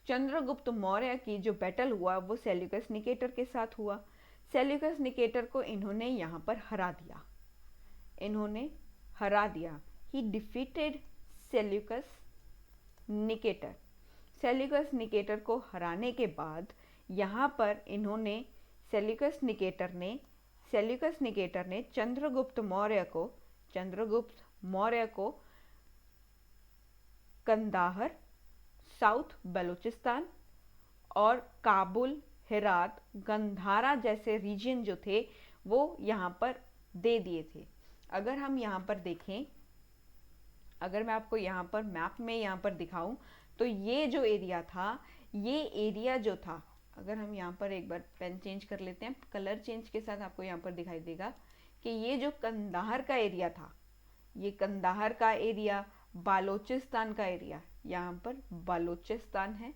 A: चंद्रगुप्त मौर्य की जो बैटल हुआ वो सेल्यूकस निकेटर के साथ हुआ। सेल्यूकस निकेटर को इन्होंने यहाँ पर हरा दिया। ही defeated Seleucus Nicator. Seleucus Nicator को हराने के बाद यहाँ पर इन्होंने, सेल्यूकस निकेटर ने चंद्रगुप्त मौर्य को कंदाहर, साउथ बलूचिस्तान और काबुल, हेरात, गंधारा जैसे रीजन जो थे वो यहाँ पर दे दिए थे। अगर हम यहाँ पर देखें, अगर मैं आपको यहाँ पर मैप में यहाँ पर दिखाऊं तो ये जो एरिया था, ये एरिया जो था, अगर हम यहाँ पर एक बार पेन चेंज कर लेते हैं, कलर चेंज के साथ आपको यहाँ पर दिखाई देगा कि ये जो कंदाहर का एरिया था, ये कंदाहर का एरिया, बालोचिस्तान का एरिया, यहाँ पर बालोचिस्तान है,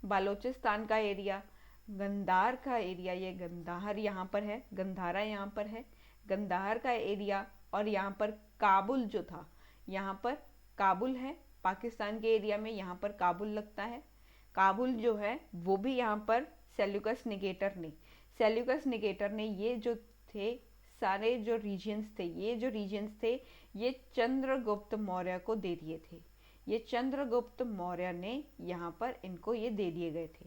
A: बालोचिस्तान का एरिया, गंधार का एरिया, ये गंधार यहाँ पर है, गंधारा यहाँ पर है, गंधार का एरिया, और यहाँ पर काबुल जो था, यहाँ पर काबुल है, पाकिस्तान के एरिया में यहाँ पर काबुल लगता है। काबुल जो है वो भी यहाँ पर सेल्यूकस निकेटर ने ये जो थे सारे जो रीजन्स थे ये चंद्रगुप्त मौर्य को दे दिए थे। ये चंद्रगुप्त मौर्य ने यहाँ पर इनको ये दे दिए गए थे।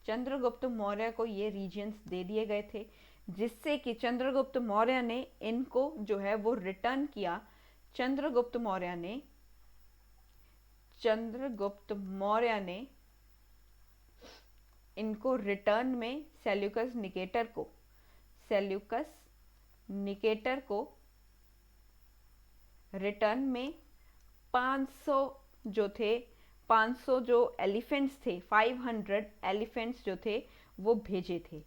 A: चंद्रगुप्त मौर्य को ये रीजन्स दे दिए गए थे, जिससे कि चंद्रगुप्त मौर्य ने इनको जो है वो रिटर्न किया। चंद्रगुप्त मौर्य ने इनको रिटर्न में सेल्यूकस निकेटर को रिटर्न में 500 जो एलिफेंट्स थे, 500 एलिफेंट्स जो थे वो भेजे थे।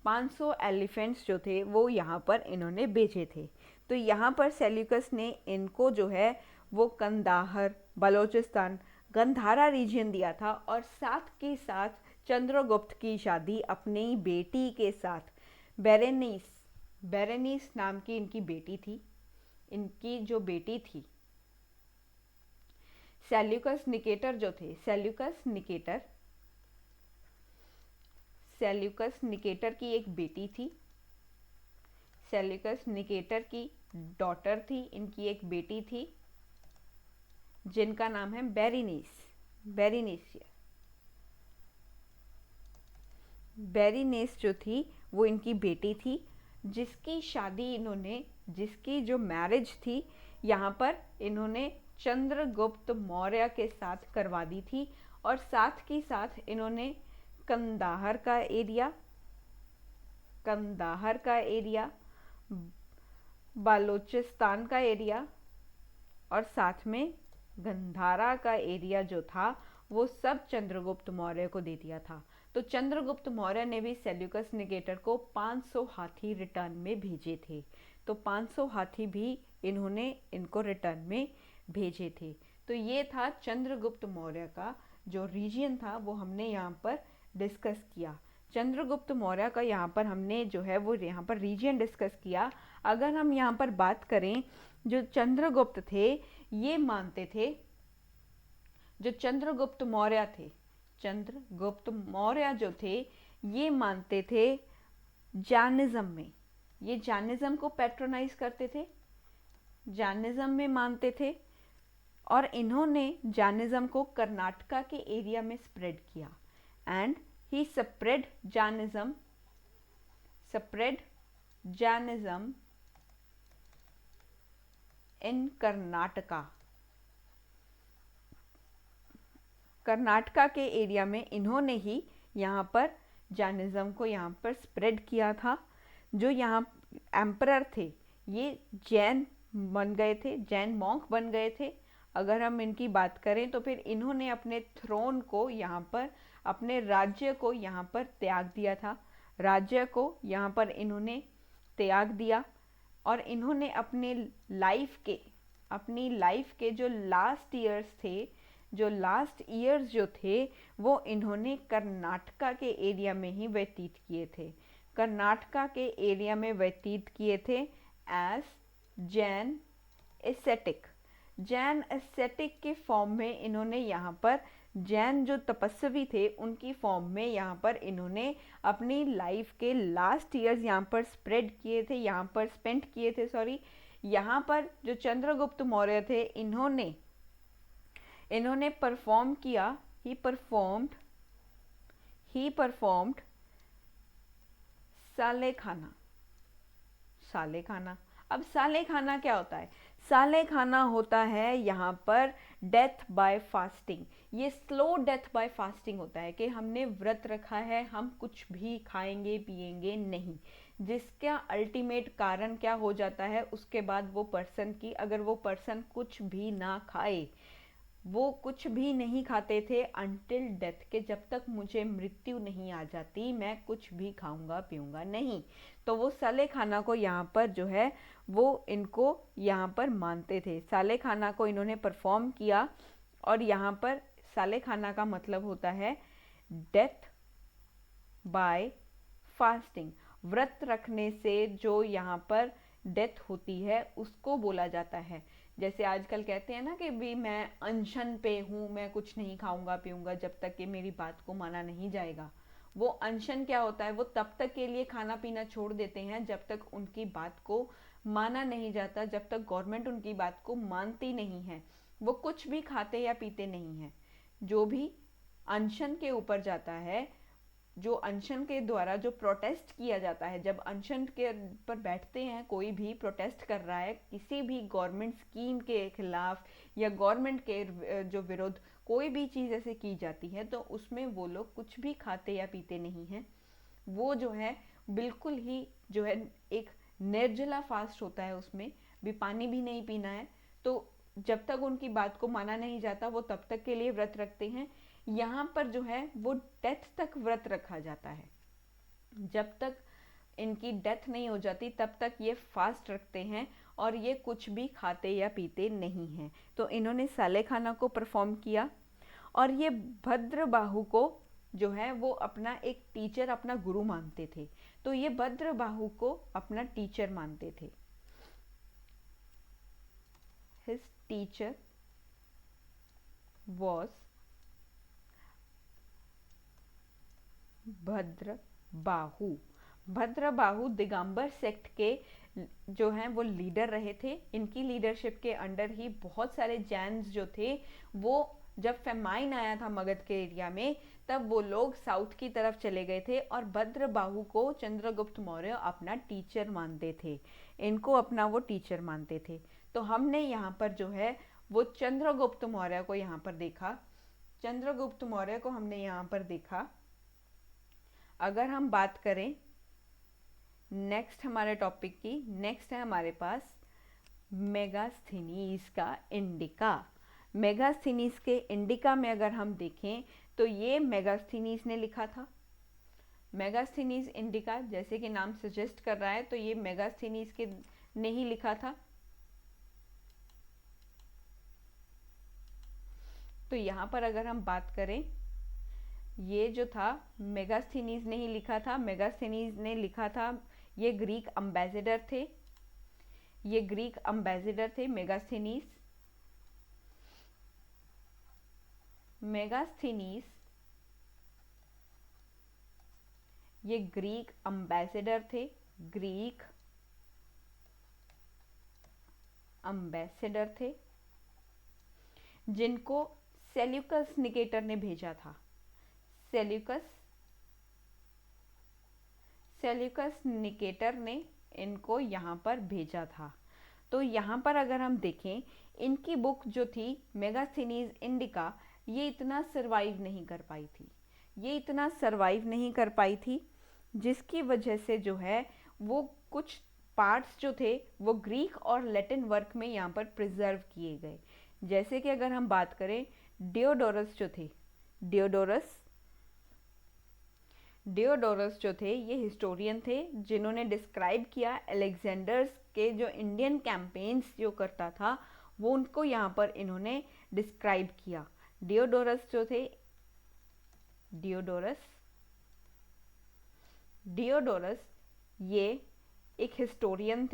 A: 500 एलिफेंट्स जो थे वो यहाँ पर इन्होंने भेजे थे। तो यहाँ पर सेल्यूकस ने इनको जो है वो कंदाहर, बलोचिस्तान, गंधारा रीजन दिया था, और साथ के साथ चंद्रगुप्त की शादी अपनी बेटी के साथ, बेरेनिस नाम की इनकी बेटी थी, इनकी जो बेटी थी सेल्यूकस निकेटर जो थे, सेल्यूकस निकेटर की एक बेटी थी, सेल्यूकस निकेटर की डॉटर थी, इनकी एक बेटी थी जिनका नाम है बेरिनिस जो थी वो इनकी बेटी थी, जिसकी जो मैरिज थी यहाँ पर इन्होंने चंद्रगुप्त मौर्य के साथ करवा दी थी, और साथ ही साथ इन्होंने कंदाहर का एरिया, बालोचिस्तान का एरिया और साथ में गंधारा का एरिया जो था वो सब चंद्रगुप्त मौर्य को दे दिया था। तो चंद्रगुप्त मौर्य ने भी सेल्यूकस निकेटर को 500 हाथी रिटर्न में भेजे थे। तो 500 हाथी भी इन्होंने इनको रिटर्न में भेजे थे। तो ये था चंद्रगुप्त मौर्य का जो रीजन था वो हमने यहाँ पर डिस्कस किया। चंद्रगुप्त मौर्य का यहाँ पर हमने जो है वो यहाँ पर रीजन डिस्कस किया। अगर हम यहाँ पर बात करें, जो चंद्रगुप्त थे ये मानते थे, जो चंद्रगुप्त मौर्य थे, चंद्रगुप्त मौर्य जो थे ये मानते थे जैनिज्म में, ये जैनिज्म को पैट्रोनाइज करते थे, जैनिज्म में मानते थे। और इन्होंने जैनिज्म को कर्नाटका के एरिया में स्प्रेड किया एंड ही स्प्रेड जैनिज्म इन कर्नाटका। कर्नाटका के एरिया में इन्होंने ही यहाँ पर जैनिज्म को यहाँ पर स्प्रेड किया था। जो यहाँ एम्परर थे ये जैन बन गए थे, जैन मॉन्क बन गए थे। अगर हम इनकी बात करें तो फिर इन्होंने अपने थ्रोन को यहाँ पर, अपने राज्य को यहाँ पर त्याग दिया था, राज्य को यहाँ पर इन्होंने त्याग दिया। और इन्होंने अपनी लाइफ के जो लास्ट ईयर्स थे, जो लास्ट ईयर्स जो थे वो इन्होंने कर्नाटका के एरिया में ही व्यतीत किए थे, कर्नाटका के एरिया में व्यतीत किए थे as Jain ascetic. Jain ascetic के फॉर्म में इन्होंने यहाँ पर जैन जो तपस्वी थे उनकी फॉर्म में यहाँ पर इन्होंने अपनी लाइफ के लास्ट ईयर्स यहाँ पर स्प्रेड किए थे, यहाँ पर स्पेंड किए थे, सॉरी। यहाँ पर जो चंद्रगुप्त मौर्य थे इन्होंने परफॉर्म किया, ही परफॉर्म्ड साले खाना। अब साले खाना क्या होता है? साले खाना होता है यहाँ पर डेथ बाय फास्टिंग। ये स्लो डेथ बाय फास्टिंग होता है कि हमने व्रत रखा है, हम कुछ भी खाएंगे पिएंगे नहीं, जिसका अल्टीमेट कारण क्या हो जाता है उसके बाद वो पर्सन की, अगर वो पर्सन कुछ भी ना खाए, वो कुछ भी नहीं खाते थे अंटिल डेथ, के जब तक मुझे मृत्यु नहीं आ जाती मैं कुछ भी खाऊंगा पीऊंगा नहीं। तो वो साले खाना को यहाँ पर जो है वो इनको यहाँ पर मानते थे, साले खाना को इन्होंने परफॉर्म किया। और यहाँ पर साले खाना का मतलब होता है डेथ बाय फास्टिंग। व्रत रखने से जो यहाँ पर डेथ होती है उसको बोला जाता है। जैसे आजकल कहते हैं ना कि भी मैं अनशन पे हूँ, मैं कुछ नहीं खाऊंगा पीऊंगा जब तक कि मेरी बात को माना नहीं जाएगा। वो अनशन क्या होता है? वो तब तक के लिए खाना पीना छोड़ देते हैं जब तक उनकी बात को माना नहीं जाता, जब तक गवर्नमेंट उनकी बात को मानती नहीं है। वो कुछ भी खाते या पीते नहीं हैं। जो भी अनशन के ऊपर जाता है, जो अनशन के द्वारा जो प्रोटेस्ट किया जाता है, जब अनशन के पर बैठते हैं, कोई भी प्रोटेस्ट कर रहा है किसी भी गवर्नमेंट स्कीम के खिलाफ या गवर्नमेंट के जो विरुद्ध कोई भी चीज़ ऐसे की जाती है, तो उसमें वो लोग कुछ भी खाते या पीते नहीं हैं। वो जो है बिल्कुल ही जो है एक निर्जला फास्ट होता है, उसमें भी पानी भी नहीं पीना है। तो जब तक उनकी बात को माना नहीं जाता वो तब तक के लिए व्रत रखते हैं। यहाँ पर जो है वो डेथ तक व्रत रखा जाता है, जब तक इनकी डेथ नहीं हो जाती तब तक ये फास्ट रखते हैं और ये कुछ भी खाते या पीते नहीं हैं। तो इन्होंने साले खाना को परफॉर्म किया। और ये भद्रबाहु को जो है वो अपना एक टीचर, अपना गुरु मानते थे। तो ये भद्रबाहु को अपना टीचर मानते थे। His teacher was Bhadrabahu. Bhadrabahu Digambar sect के जो हैं वो लीडर रहे थे। इनकी लीडरशिप के अंडर ही बहुत सारे जैन्स जो थे, वो जब फेमाइन आया था मगध के एरिया में, तब वो लोग साउथ की तरफ चले गए थे और भद्रबाहु को चंद्रगुप्त मौर्य अपना टीचर मानते थे, इनको अपना वो टीचर मानते थे। तो हमने यहाँ पर जो है वो चंद्रगुप्त मौर्य को यहाँ पर देखा, चंद्रगुप्त मौर्य को हमने यहाँ पर देखा। अगर हम बात करें नेक्स्ट हमारे टॉपिक की, नेक्स्ट है हमारे पास मेगास्थनीज का इंडिका। मेगास्थनीज के इंडिका में अगर हम देखें तो ये मेगास्थनीज ने लिखा था। मेगास्थनीज इंडिका जैसे कि नाम सजेस्ट कर रहा है, तो ये मेगास्थनीज के ने ही लिखा था। तो यहाँ पर अगर हम बात करें, ये जो था मेगास्थनीज ने ही लिखा था। मेगास्थनीज ने लिखा था, ये ग्रीक अम्बेसडर थे, ये ग्रीक अम्बेसडर थे मेगास्थनीज। मेगास्थनीज ये ग्रीक अम्बेसडर थे, ग्रीक अम्बेसडर थे, जिनको सेल्यूकस निकेटर ने भेजा था। सेल्यूकस निकेटर ने इनको यहाँ पर भेजा था। तो यहाँ पर अगर हम देखें, इनकी बुक जो थी मेगास्थनीज इंडिका, ये इतना सरवाइव नहीं कर पाई थी, ये इतना सरवाइव नहीं कर पाई थी, जिसकी वजह से जो है वो कुछ पार्ट्स जो थे वो ग्रीक और लैटिन वर्क में यहाँ पर प्रिजर्व किए गए। जैसे कि अगर हम बात करें, डियोडोरस जो थे, डियोडोरस जो थे ये हिस्टोरियन थे, जिन्होंने डिस्क्राइब किया अलेक्जेंडर्स के जो इंडियन कैंपेन्स जो करता था वो उनको यहाँ पर इन्होंने डिस्क्राइब किया। डियोडोरस जो थे, डियोडोरस ये एक हिस्टोरियन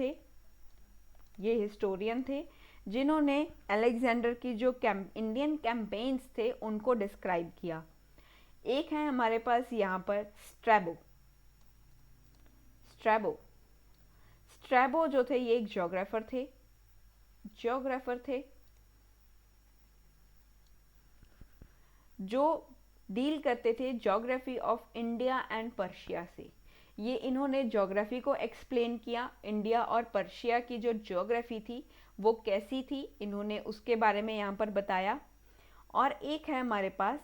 A: थे, जिन्होंने अलेक्जेंडर की जो इंडियन कैंपेन्स थे उनको डिस्क्राइब किया। एक है हमारे पास यहाँ पर स्ट्रैबो जो थे ये एक ज्योग्राफर थे जो डील करते थे geography of India and Persia से। ये इन्होंने ज्योग्राफी को एक्सप्लेन किया, इंडिया और पर्शिया की जो ज्योग्राफी थी वो कैसी थी, इन्होंने उसके बारे में यहाँ पर बताया। और एक है हमारे पास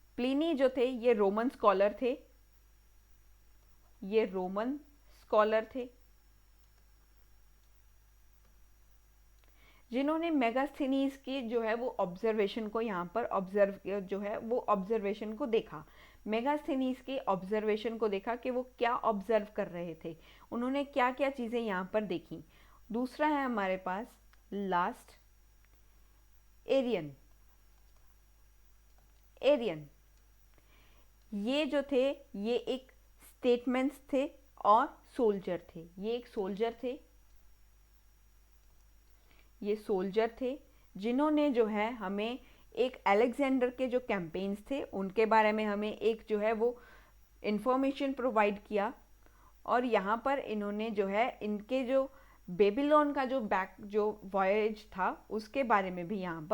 A: प्लिनी जो थे ये रोमन स्कॉलर थे, जिन्होंने मेगास्थनीज की जो है वो ऑब्जर्वेशन को यहाँ पर ऑब्जर्वेशन को देखा। मेगास्थनीज के ऑब्जर्वेशन को देखा कि वो क्या ऑब्जर्व कर रहे थे, उन्होंने क्या क्या चीज़ें यहाँ पर देखी। दूसरा है हमारे पास लास्ट एरियन। ये जो थे ये एक स्टेटमेंट्स थे और सोल्जर थे, ये सोल्जर थे जिन्होंने जो है हमें एक अलेक्जेंडर के जो कैंपेन्स थे उनके बारे में हमें एक जो है वो इंफॉर्मेशन प्रोवाइड किया। और यहाँ पर इन्होंने जो है इनके जो बेबीलोन का जो वॉयज था उसके बारे में भी यहाँ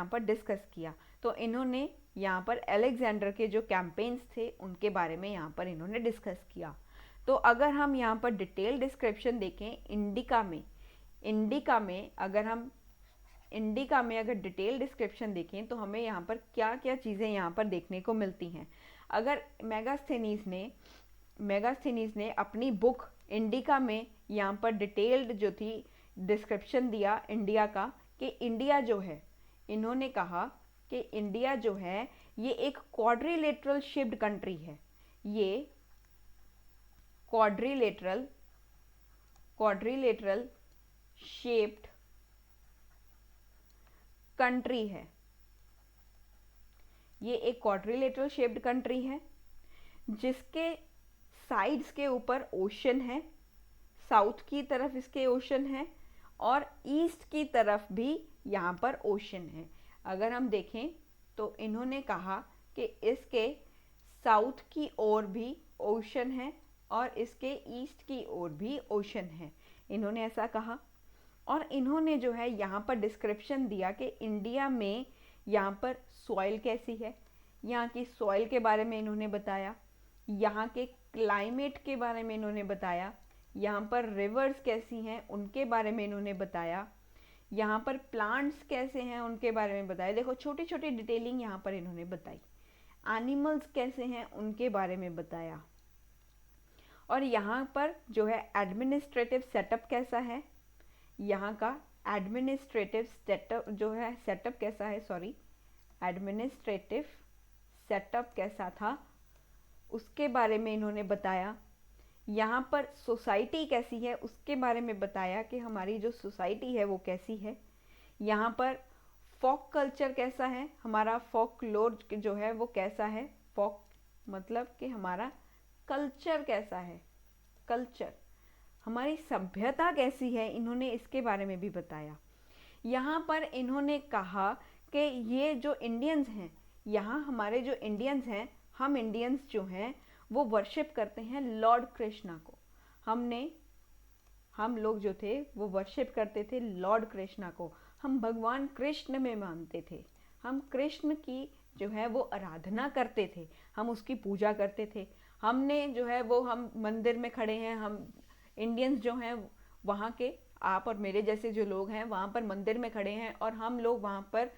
A: पर डिस्कस किया। तो इन्होंने यहाँ पर अलेक्जेंडर के जो कैंपेन्स थे उनके बारे में यहाँ पर इन्होंने डिस्कस किया। तो अगर हम यहाँ पर डिटेल डिस्क्रिप्शन देखें इंडिका में अगर डिटेल डिस्क्रिप्शन देखें तो हमें यहाँ पर क्या क्या चीज़ें यहाँ पर देखने को मिलती हैं। अगर मेगास्थनीज ने अपनी बुक इंडिका में यहाँ पर डिटेल्ड जो थी डिस्क्रिप्शन दिया इंडिया का, कि इंडिया जो है, इन्होंने कहा कि इंडिया जो है ये एक क्वाड्रिलेटरल शेप्ड कंट्री है, ये क्वाड्रिलेटरल शेप्ड कंट्री है, ये एक क्वाड्रिलेटरल शेप्ड कंट्री है जिसके साइड्स के ऊपर ओशन है, साउथ की तरफ इसके ओशन है और ईस्ट की तरफ भी यहाँ पर ओशन है। अगर हम देखें तो इन्होंने कहा कि इसके साउथ की ओर भी ओशन है और इसके ईस्ट की ओर भी ओशन है, इन्होंने ऐसा कहा। और इन्होंने जो है यहाँ पर डिस्क्रिप्शन दिया कि इंडिया में यहाँ पर सॉइल कैसी है, यहाँ की सॉइल के बारे में इन्होंने बताया, यहाँ के क्लाइमेट के बारे में इन्होंने बताया, यहाँ पर रिवर्स कैसी हैं उनके बारे में इन्होंने बताया, यहाँ पर प्लांट्स कैसे हैं उनके बारे में बताया। देखो छोटी छोटी डिटेलिंग यहाँ पर इन्होंने बताई। एनिमल्स कैसे हैं उनके बारे में बताया। और यहाँ पर जो है एडमिनिस्ट्रेटिव सेटअप कैसा है, यहाँ का एडमिनिस्ट्रेटिव सेटअप कैसा था उसके बारे में इन्होंने बताया। यहाँ पर सोसाइटी कैसी है उसके बारे में बताया कि हमारी जो सोसाइटी है वो कैसी है। यहाँ पर फोक कल्चर कैसा है, हमारा फोकलोर जो है वो कैसा है। फोक मतलब कि हमारा कल्चर कैसा है, कल्चर हमारी सभ्यता कैसी है, इन्होंने इसके बारे में भी बताया। यहाँ पर इन्होंने कहा कि ये जो इंडियंस हैं, यहाँ हमारे जो इंडियंस हैं, हम इंडियंस जो हैं वो वर्शिप करते हैं लॉर्ड कृष्णा को। हम लोग जो थे वो वर्शिप करते थे लॉर्ड कृष्णा को। हम भगवान कृष्ण में मानते थे, हम कृष्ण की जो है वो आराधना करते थे, हम उसकी पूजा करते थे। हमने जो है वो हम मंदिर में खड़े हैं, हम इंडियंस जो हैं वहाँ के, आप और मेरे जैसे जो लोग हैं वहाँ पर मंदिर में खड़े हैं और हम लोग वहाँ पर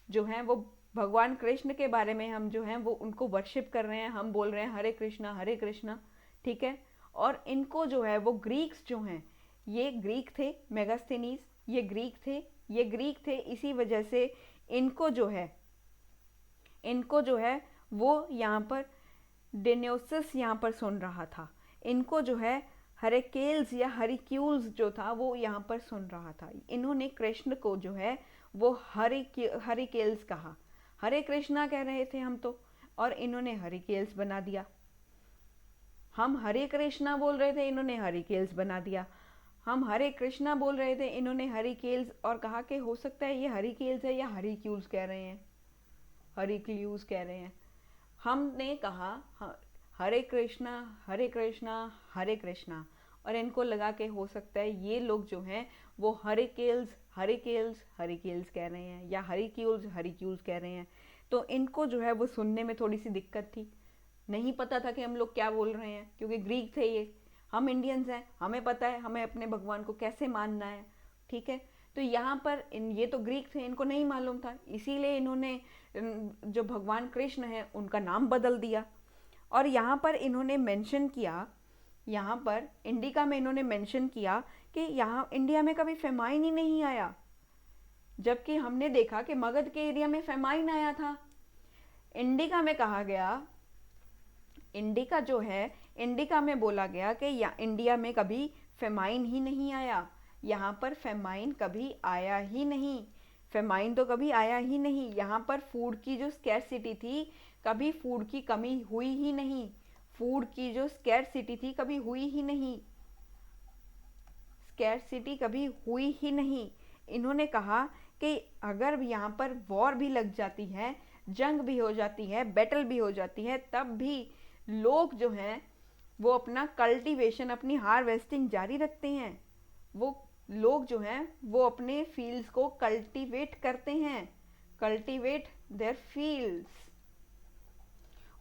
A: जो हैं वो भगवान कृष्ण के बारे में हम जो हैं वो उनको वर्शिप कर रहे हैं, हम बोल रहे हैं हरे कृष्णा, ठीक है। और इनको जो है वो ग्रीक्स जो हैं, ये ग्रीक थे, मेगास्थनीज ये ग्रीक थे, इसी वजह से इनको जो है वो यहाँ पर डेन्योसिस यहाँ पर सुन रहा था। इनको जो है हरेकेल्स या हरिक्यूल्स जो था वो यहाँ पर सुन रहा था। इन्होंने कृष्ण को जो है वो हरिकेल्स कहा। हरे कृष्णा कह रहे थे हम तो, और इन्होंने हरिकेल्स बना दिया। हम हरे कृष्णा बोल रहे थे, इन्होंने हरिकेल्स बना दिया। हम हरे कृष्णा बोल रहे थे, इन्होंने हरिकेल्स, और कहा कि हो सकता है ये हरिकेल्स है या हरिक्यूल्स कह रहे हैं, हरिक्यूल्स कह रहे हैं। हमने कहा हरे कृष्णा हरे कृष्णा, और इनको लगा कि हो सकता है ये लोग जो हैं वो हरिकेल्स कह रहे हैं या हरिक्यूल्स कह रहे हैं। तो इनको जो है वो सुनने में थोड़ी सी दिक्कत थी, नहीं पता था कि हम लोग क्या बोल रहे हैं, क्योंकि ग्रीक थे ये, हम इंडियंस हैं, हमें पता है हमें अपने भगवान को कैसे मानना है, ठीक है। तो यहाँ पर ये तो ग्रीक थे, इनको नहीं मालूम था, इसीलिए इन्होंने जो भगवान कृष्ण है उनका नाम बदल दिया। और यहाँ पर इन्होंने मेंशन किया, यहाँ पर इंडिका में इन्होंने मेंशन किया कि यहाँ इंडिया में कभी फेमाइन ही नहीं आया, जबकि हमने देखा कि मगध के एरिया में फेमाइन आया था। इंडिका में कहा गया, इंडिका जो है, इंडिका में बोला गया कि इंडिया में कभी फेमाइन ही नहीं आया, यहाँ पर फेमाइन कभी आया ही नहीं, फेमाइन तो कभी आया ही नहीं। यहाँ पर फूड की जो स्कैरसिटी थी, कभी फूड की कमी हुई ही नहीं, फूड की जो स्कैरसिटी थी कभी हुई ही नहीं, स्कैरसिटी कभी हुई ही नहीं। इन्होंने कहा कि अगर यहाँ पर वॉर भी लग जाती है, जंग भी हो जाती है, बैटल भी हो जाती है, तब भी लोग जो हैं वो अपना कल्टीवेशन, अपनी हार्वेस्टिंग जारी रखते हैं। वो लोग जो हैं वो अपने फील्ड्स को कल्टीवेट करते हैं, कल्टीवेट देयर फील्ड्स।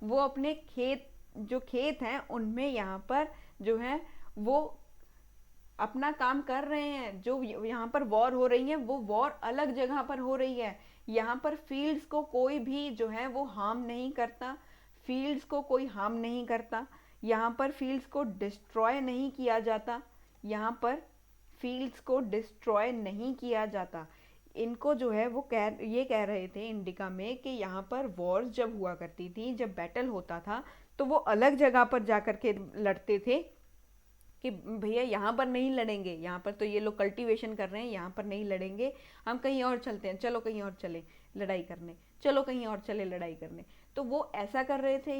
A: वो अपने खेत हैं उनमें यहाँ पर जो है वो अपना काम कर रहे हैं। जो यहाँ पर वॉर हो रही है वो वॉर अलग जगह पर हो रही है, यहाँ पर फील्ड्स को कोई भी जो है वो हार्म नहीं करता, फील्ड्स को कोई हार्म नहीं करता, यहाँ पर फील्ड्स को डिस्ट्रॉय नहीं किया जाता, यहाँ पर फील्ड्स को डिस्ट्रॉय नहीं किया जाता। इनको जो है वो ये कह रहे थे इंडिका में कि यहाँ पर वॉर्स जब हुआ करती थी, जब बैटल होता था, तो वो अलग जगह पर जा कर के लड़ते थे कि भैया यहाँ पर नहीं लड़ेंगे, यहाँ पर तो ये लोग कल्टीवेशन कर रहे हैं, यहाँ पर नहीं लड़ेंगे, हम कहीं और चलते हैं, चलो कहीं और चले लड़ाई करने, चलो कहीं और चले लड़ाई करने। तो वो ऐसा कर रहे थे।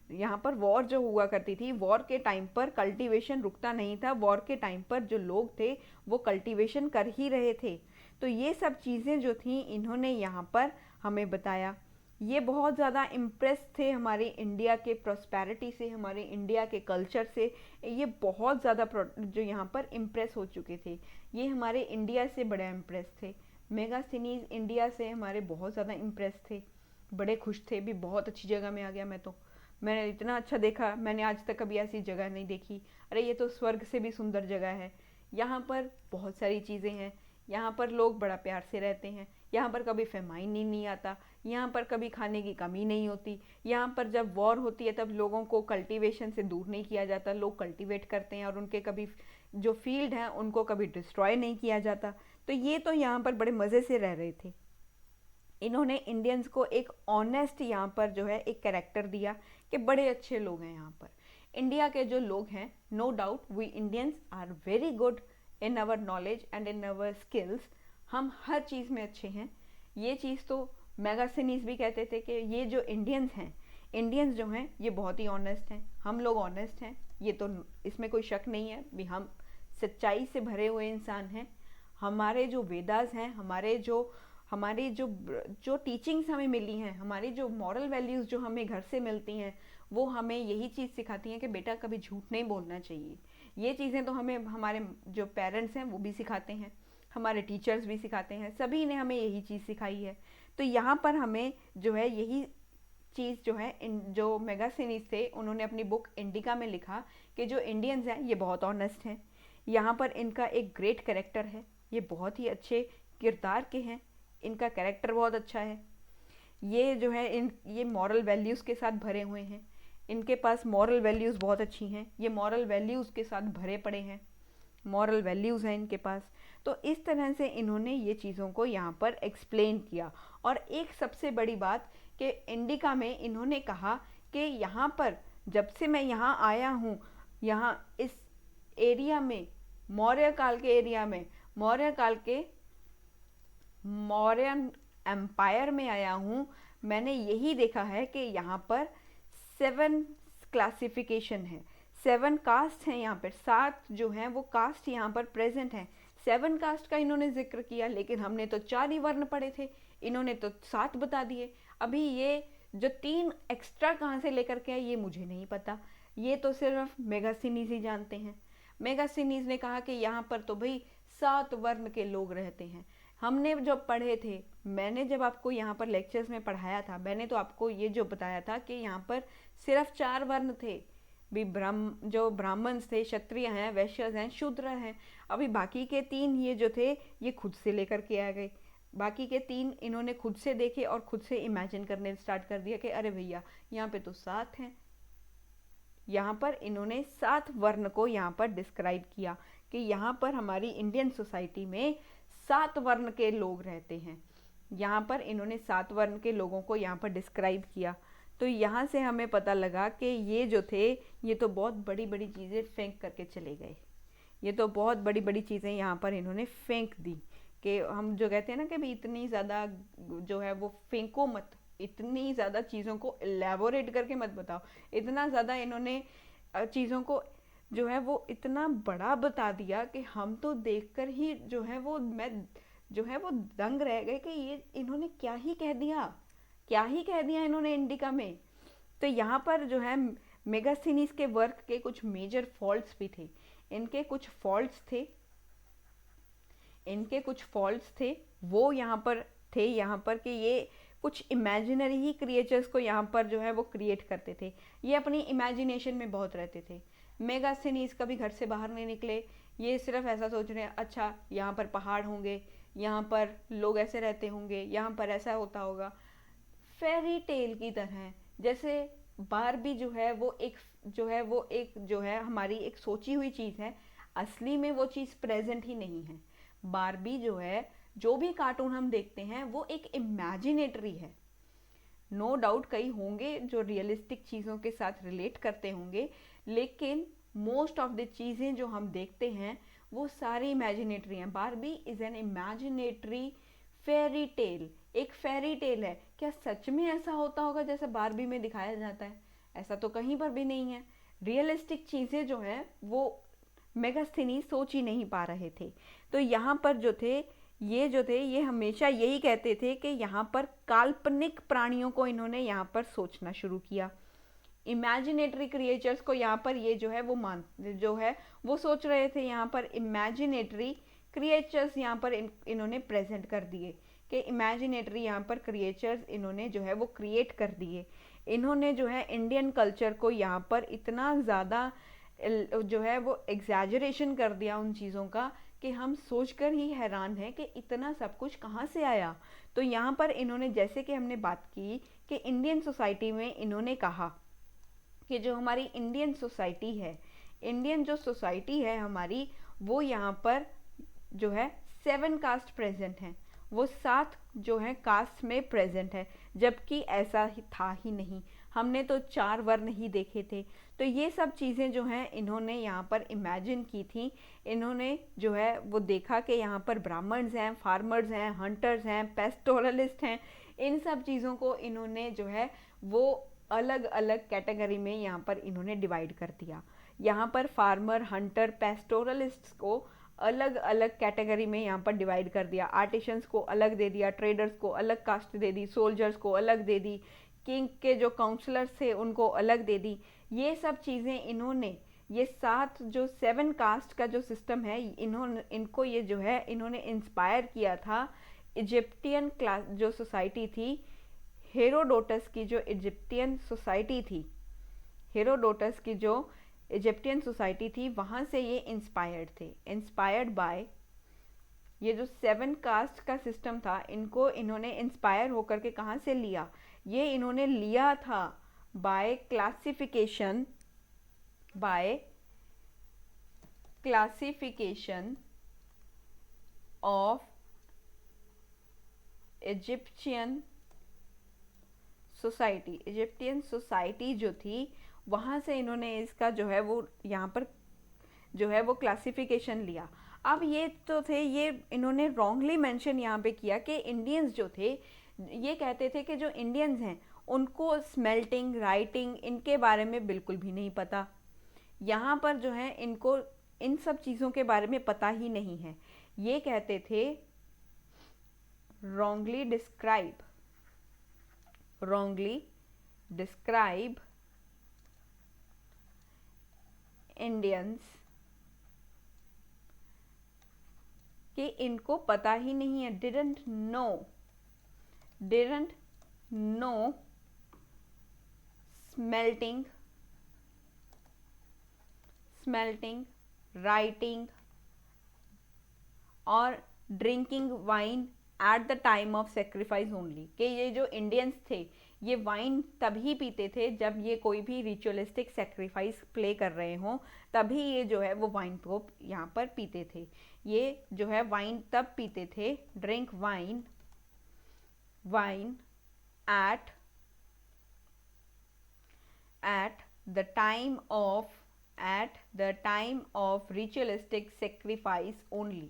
A: यहाँ पर वॉर जो हुआ करती थी, वॉर के टाइम पर कल्टीवेशन रुकता नहीं था, वॉर के टाइम पर जो लोग थे वो कल्टीवेशन कर ही रहे थे। तो ये सब चीज़ें जो थी इन्होंने यहाँ पर हमें बताया। ये बहुत ज़्यादा इम्प्रेस थे हमारे इंडिया के प्रॉस्पेरिटी से, हमारे इंडिया के कल्चर से, ये बहुत ज़्यादा जो यहाँ पर इम्प्रेस हो चुके थे, ये हमारे इंडिया से बड़े इम्प्रेस थे। मेगास्थनीज इंडिया से हमारे बहुत ज़्यादा इम्प्रेस थे, बड़े खुश थे भी, बहुत अच्छी जगह में आ गया मैं तो, मैंने इतना अच्छा देखा, मैंने आज तक कभी ऐसी जगह नहीं देखी, अरे ये तो स्वर्ग से भी सुंदर जगह है। यहाँ पर बहुत सारी चीज़ें हैं, यहाँ पर लोग बड़ा प्यार से रहते हैं, यहाँ पर कभी फेमाइन ही नहीं आता, यहाँ पर कभी खाने की कमी नहीं होती, यहाँ पर जब वॉर होती है तब लोगों को कल्टीवेशन से दूर नहीं किया जाता, लोग कल्टीवेट करते हैं और उनके कभी जो फील्ड हैं उनको कभी डिस्ट्रॉय नहीं किया जाता। तो ये तो यहाँ पर बड़े मज़े से रह रहे थे। इन्होंने इंडियंस को एक ऑनेस्ट यहाँ पर जो है एक कैरेक्टर दिया कि बड़े अच्छे लोग हैं यहाँ पर। इंडिया के जो लोग हैं, no doubt we Indians are very good in our knowledge and in our skills. हम हर चीज़ में अच्छे हैं। ये चीज़ तो मेगासिनीज भी कहते थे कि ये जो इंडियंस हैं, इंडियंस जो हैं ये बहुत ही ऑनेस्ट हैं, हम लोग ऑनेस्ट हैं, ये तो इसमें कोई शक नहीं है भी हम सच्चाई से भरे हुए इंसान हैं। हमारे जो वेदास हैं, हमारी जो टीचिंग्स हमें मिली हैं, हमारी जो मॉरल वैल्यूज़ जो हमें घर से मिलती हैं, वो हमें यही चीज़ सिखाती हैं कि बेटा कभी झूठ नहीं बोलना चाहिए। ये चीज़ें तो हमें हमारे जो पेरेंट्स हैं वो भी सिखाते हैं, हमारे टीचर्स भी सिखाते हैं, सभी ने हमें यही चीज़ सिखाई है। तो यहाँ पर हमें जो है यही चीज़ जो है, जो मेगासिनीज थे उन्होंने अपनी बुक इंडिका में लिखा कि जो इंडियंस हैं ये बहुत ऑनेस्ट हैं। यहाँ पर इनका एक ग्रेट कैरेक्टर है, ये बहुत ही अच्छे किरदार के हैं, इनका कैरेक्टर बहुत अच्छा है। ये जो है ये मॉरल वैल्यूज़ के साथ भरे हुए हैं, इनके पास मॉरल वैल्यूज़ बहुत अच्छी हैं, ये मॉरल वैल्यूज़ के साथ भरे पड़े हैं, मॉरल वैल्यूज़ हैं इनके पास। तो इस तरह से इन्होंने ये चीज़ों को यहाँ पर एक्सप्लेन किया। और एक सबसे बड़ी बात कि इंडिका में इन्होंने कहा कि यहाँ पर जब से मैं यहाँ आया हूँ, यहाँ इस एरिया में, मौर्य काल के एरिया में, मौर्यन एम्पायर में आया हूँ, मैंने यही देखा है कि यहाँ पर 7 क्लासिफिकेशन है, 7 कास्ट हैं यहाँ पर, 7 जो हैं वो कास्ट यहाँ पर प्रेजेंट हैं। 7 कास्ट का इन्होंने जिक्र किया, लेकिन हमने तो 4 ही वर्ण पढ़े थे, इन्होंने तो 7 बता दिए। अभी ये जो 3 एक्स्ट्रा कहाँ से लेकर के आए ये मुझे नहीं पता, ये तो सिर्फ मेगासिनीज ही जानते हैं। मेगासिनीज ने कहा कि यहाँ पर तो भाई 7 वर्ण के लोग रहते हैं। हमने जब पढ़े थे, मैंने जब आपको यहाँ पर लेक्चर्स में पढ़ाया था, मैंने तो आपको ये जो बताया था कि यहाँ पर सिर्फ 4 वर्ण थे भी, जो ब्राह्मण थे, क्षत्रिय हैं, वैश्य हैं, शूद्र हैं। अभी बाकी के 3 ये जो थे ये खुद से लेकर के आ गए, बाकी के 3 इन्होंने खुद से देखे और खुद से इमेजिन करने स्टार्ट कर दिया कि अरे भैया यहाँ पे तो 7 हैं। यहाँ पर इन्होंने 7 वर्ण को यहाँ पर डिस्क्राइब किया कि यहाँ पर हमारी इंडियन सोसाइटी में 7 वर्ण के लोग रहते हैं। यहाँ पर इन्होंने 7 वर्ण के लोगों को यहाँ पर डिस्क्राइब किया। तो यहाँ से हमें पता लगा कि ये जो थे ये तो बहुत बड़ी बड़ी चीज़ें फेंक करके चले गए, ये तो बहुत बड़ी बड़ी चीज़ें यहाँ पर इन्होंने फेंक दी कि हम जो कहते हैं ना कि भाई इतनी ज़्यादा जो है वो फेंको मत, इतनी ज़्यादा चीज़ों को एलेबोरेट करके मत बताओ। इतना ज़्यादा इन्होंने चीज़ों को जो है वो इतना बड़ा बता दिया कि हम तो देखकर ही जो है वो वो दंग रह गए कि ये इन्होंने क्या ही कह दिया इन्होंने इंडिका में। तो यहाँ पर जो है मेगासिनीज के वर्क के कुछ मेजर फॉल्ट्स भी थे, इनके कुछ फॉल्ट्स थे वो यहाँ पर कि ये कुछ इमेजिनरी ही क्रिएचर्स को यहाँ पर जो है वो क्रिएट करते थे, ये अपनी इमेजिनेशन में बहुत रहते थे। मेगासिनीज कभी घर से बाहर नहीं निकले, ये सिर्फ ऐसा सोच रहे हैं अच्छा यहाँ पर पहाड़ होंगे, यहाँ पर लोग ऐसे रहते होंगे, यहाँ पर ऐसा होता होगा, फेरी टेल की तरह। जैसे बारबी जो है वो एक हमारी एक सोची हुई चीज़ है, असली में वो चीज़ प्रेजेंट ही नहीं है। बारबी जो है, जो भी कार्टून हम देखते हैं वो एक इमेजिनेटरी है। नो डाउट कई होंगे जो रियलिस्टिक चीज़ों के साथ रिलेट करते होंगे, लेकिन मोस्ट ऑफ द चीज़ें जो हम देखते हैं वो सारी इमेजिनेटरी हैं। Barbie is an imaginatory fairy tale, एक फेरी टेल है। क्या सच में ऐसा होता होगा जैसे बारबी में दिखाया जाता है? ऐसा तो कहीं पर भी नहीं है। रियलिस्टिक चीज़ें जो हैं वो मेगास्थीनी सोच ही नहीं पा रहे थे। तो यहाँ पर जो थे ये हमेशा यही कहते थे कि यहाँ पर काल्पनिक प्राणियों को इन्होंने यहाँ पर सोचना शुरू किया। इमेजिनेटरी क्रिएचर्स को यहाँ पर ये जो है वो सोच रहे थे, यहाँ पर इमेजिनेटरी क्रिएचर्स यहाँ पर इन्होंने प्रेजेंट कर दिए कि इमेजिनेटरी यहाँ पर क्रिएचर्स इन्होंने जो है वो क्रिएट कर दिए। इन्होंने जो है इंडियन कल्चर को यहाँ पर इतना ज़्यादा जो है वो एग्जैजरेशन कर दिया उन चीज़ों का कि हम सोचकर ही हैरान हैं कि इतना सब कुछ कहाँ से आया। तो यहाँ पर इन्होंने, जैसे कि हमने बात की कि इंडियन सोसाइटी में इन्होंने कहा कि जो हमारी इंडियन जो सोसाइटी है हमारी, वो यहाँ पर जो है 7 कास्ट प्रेजेंट हैं। वो 7 जो है कास्ट में प्रेजेंट है, जबकि ऐसा ही था ही नहीं, हमने तो 4 वर्ण ही देखे थे। तो ये सब चीज़ें जो हैं इन्होंने यहाँ पर इमेजिन की थी। इन्होंने जो है वो देखा कि यहाँ पर ब्राह्मण्स हैं, फार्मर्स हैं, हंटर्स हैं, पेस्टोरलिस्ट हैं, इन सब चीज़ों को इन्होंने जो है वो अलग अलग कैटेगरी में यहाँ पर इन्होंने डिवाइड कर दिया। यहाँ पर फार्मर, हंटर, पेस्टोरलिस्ट को अलग अलग कैटेगरी में यहाँ पर डिवाइड कर दिया। आर्टिशंस को अलग दे दिया, ट्रेडर्स को अलग कास्ट दे दी, सोल्जर्स को अलग दे दी, किंग के जो काउंसलर्स थे उनको अलग दे दी। ये सब चीज़ें इन्होंने, ये 7 जो 7 कास्ट का जो सिस्टम है, इनको ये जो है इन्होंने इंस्पायर किया था इजिप्टियन क्लास जो सोसाइटी थी, हेरोडोटस की जो इजिप्टियन सोसाइटी थी, हेरोडोटस की जो इजिप्टियन सोसाइटी थी, वहाँ से ये इंस्पायर्ड थे। इंस्पायर्ड बाय ये जो 7 कास्ट का सिस्टम था, इनको इन्होंने इंस्पायर होकर के कहाँ से लिया? ये इन्होंने लिया था by classification of Egyptian society. Egyptian society जो थी, वहाँ से इन्होंने इसका जो है वो यहाँ पर जो है वो क्लासिफिकेशन लिया। अब ये तो थे, ये इन्होंने रॉन्गली मेंशन यहाँ पे किया कि इंडियंस जो थे, ये कहते थे कि जो इंडियंस हैं उनको स्मेल्टिंग, राइटिंग, इनके बारे में बिल्कुल भी नहीं पता। यहाँ पर जो है इनको इन सब चीज़ों के बारे में पता ही नहीं है। ये कहते थे wrongly describe इंडियंस कि इनको पता ही नहीं है, didn't know smelting, राइटिंग और drinking wine at the time of sacrifice only, कि ये जो इंडियंस थे ये वाइन तभी पीते थे जब ये कोई भी रिचुअलिस्टिक सेक्रीफाइस प्ले कर रहे हों, तभी ये जो है वो वाइन को यहाँ पर पीते थे। ये जो है वाइन तब पीते थे, drink wine at the time of ritualistic sacrifice only.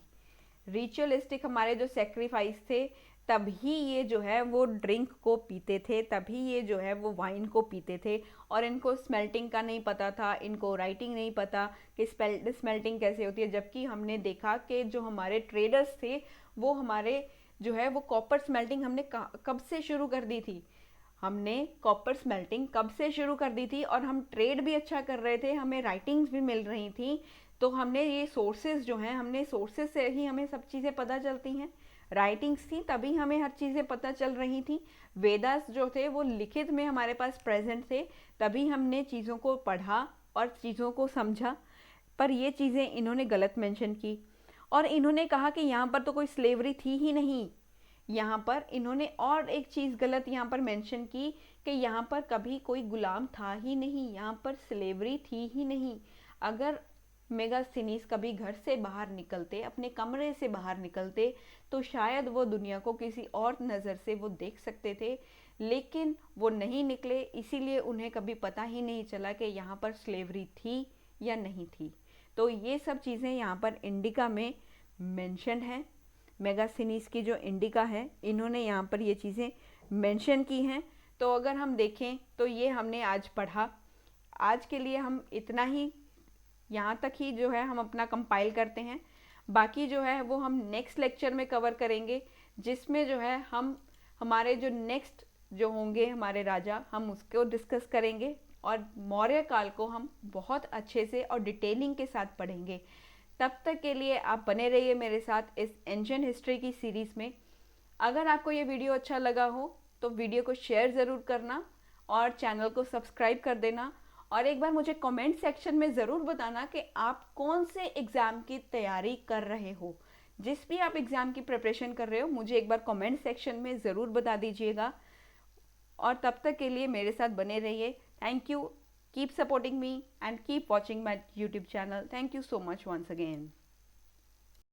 A: Ritualistic हमारे जो सेक्रीफाइस थे, तभी ये जो है वो ड्रिंक को पीते थे, तभी ये जो है वो वाइन को पीते थे। और इनको स्मेल्टिंग का नहीं पता था, इनको राइटिंग नहीं पता कि स्मेल्टिंग कैसे होती है। जबकि हमने देखा कि जो हमारे ट्रेडर्स थे, वो हमारे जो है वो कॉपर स्मेल्टिंग हमने कब से शुरू कर दी थी, हमने कॉपर स्मेल्टिंग कब से शुरू कर दी थी, और हम ट्रेड भी अच्छा कर रहे थे, हमें राइटिंग्स भी मिल रही थी। तो हमने ये सोर्सेज जो हैं, हमने सोर्सेज से ही हमें सब चीज़ें पता चलती हैं। राइटिंग्स थी तभी हमें हर चीज़ें पता चल रही थी। वेदास जो थे वो लिखित में हमारे पास प्रेजेंट थे, तभी हमने चीज़ों को पढ़ा और चीज़ों को समझा। पर ये चीज़ें इन्होंने गलत मेंशन की, और इन्होंने कहा कि यहाँ पर तो कोई स्लेवरी थी ही नहीं। यहाँ पर इन्होंने और एक चीज़ गलत यहाँ पर मेंशन की कि यहाँ पर कभी कोई गुलाम था ही नहीं, यहाँ पर स्लेवरी थी ही नहीं। अगर मेगास्थनीज कभी घर से बाहर निकलते, अपने कमरे से बाहर निकलते, तो शायद वो दुनिया को किसी और नज़र से वो देख सकते थे, लेकिन वो नहीं निकले, इसीलिए उन्हें कभी पता ही नहीं चला कि यहाँ पर स्लेवरी थी या नहीं थी। तो ये सब चीज़ें यहाँ पर इंडिका में मेंशन है। मेगास्थनीज की जो इंडिका है, इन्होंने यहाँ पर ये चीज़ें मेंशन की हैं। तो अगर हम देखें तो ये हमने आज पढ़ा। आज के लिए हम इतना ही, यहाँ तक ही जो है हम अपना कंपाइल करते हैं। बाकी जो है वो हम नेक्स्ट लेक्चर में कवर करेंगे, जिसमें जो है हम हमारे जो नेक्स्ट जो होंगे हमारे राजा, हम उसको डिस्कस करेंगे, और मौर्य काल को हम बहुत अच्छे से और डिटेलिंग के साथ पढ़ेंगे। तब तक के लिए आप बने रहिए मेरे साथ इस एंशिएंट हिस्ट्री की सीरीज़ में। अगर आपको ये वीडियो अच्छा लगा हो तो वीडियो को शेयर ज़रूर करना और चैनल को सब्सक्राइब कर देना। और एक बार मुझे कमेंट सेक्शन में ज़रूर बताना कि आप कौन से एग्ज़ाम की तैयारी कर रहे हो। जिस भी आप एग्ज़ाम की प्रिपरेशन कर रहे हो, मुझे एक बार कमेंट सेक्शन में ज़रूर बता दीजिएगा। और तब तक के लिए मेरे साथ बने रहिए। Thank you, keep supporting me and keep watching my YouTube channel. Thank you so much once again.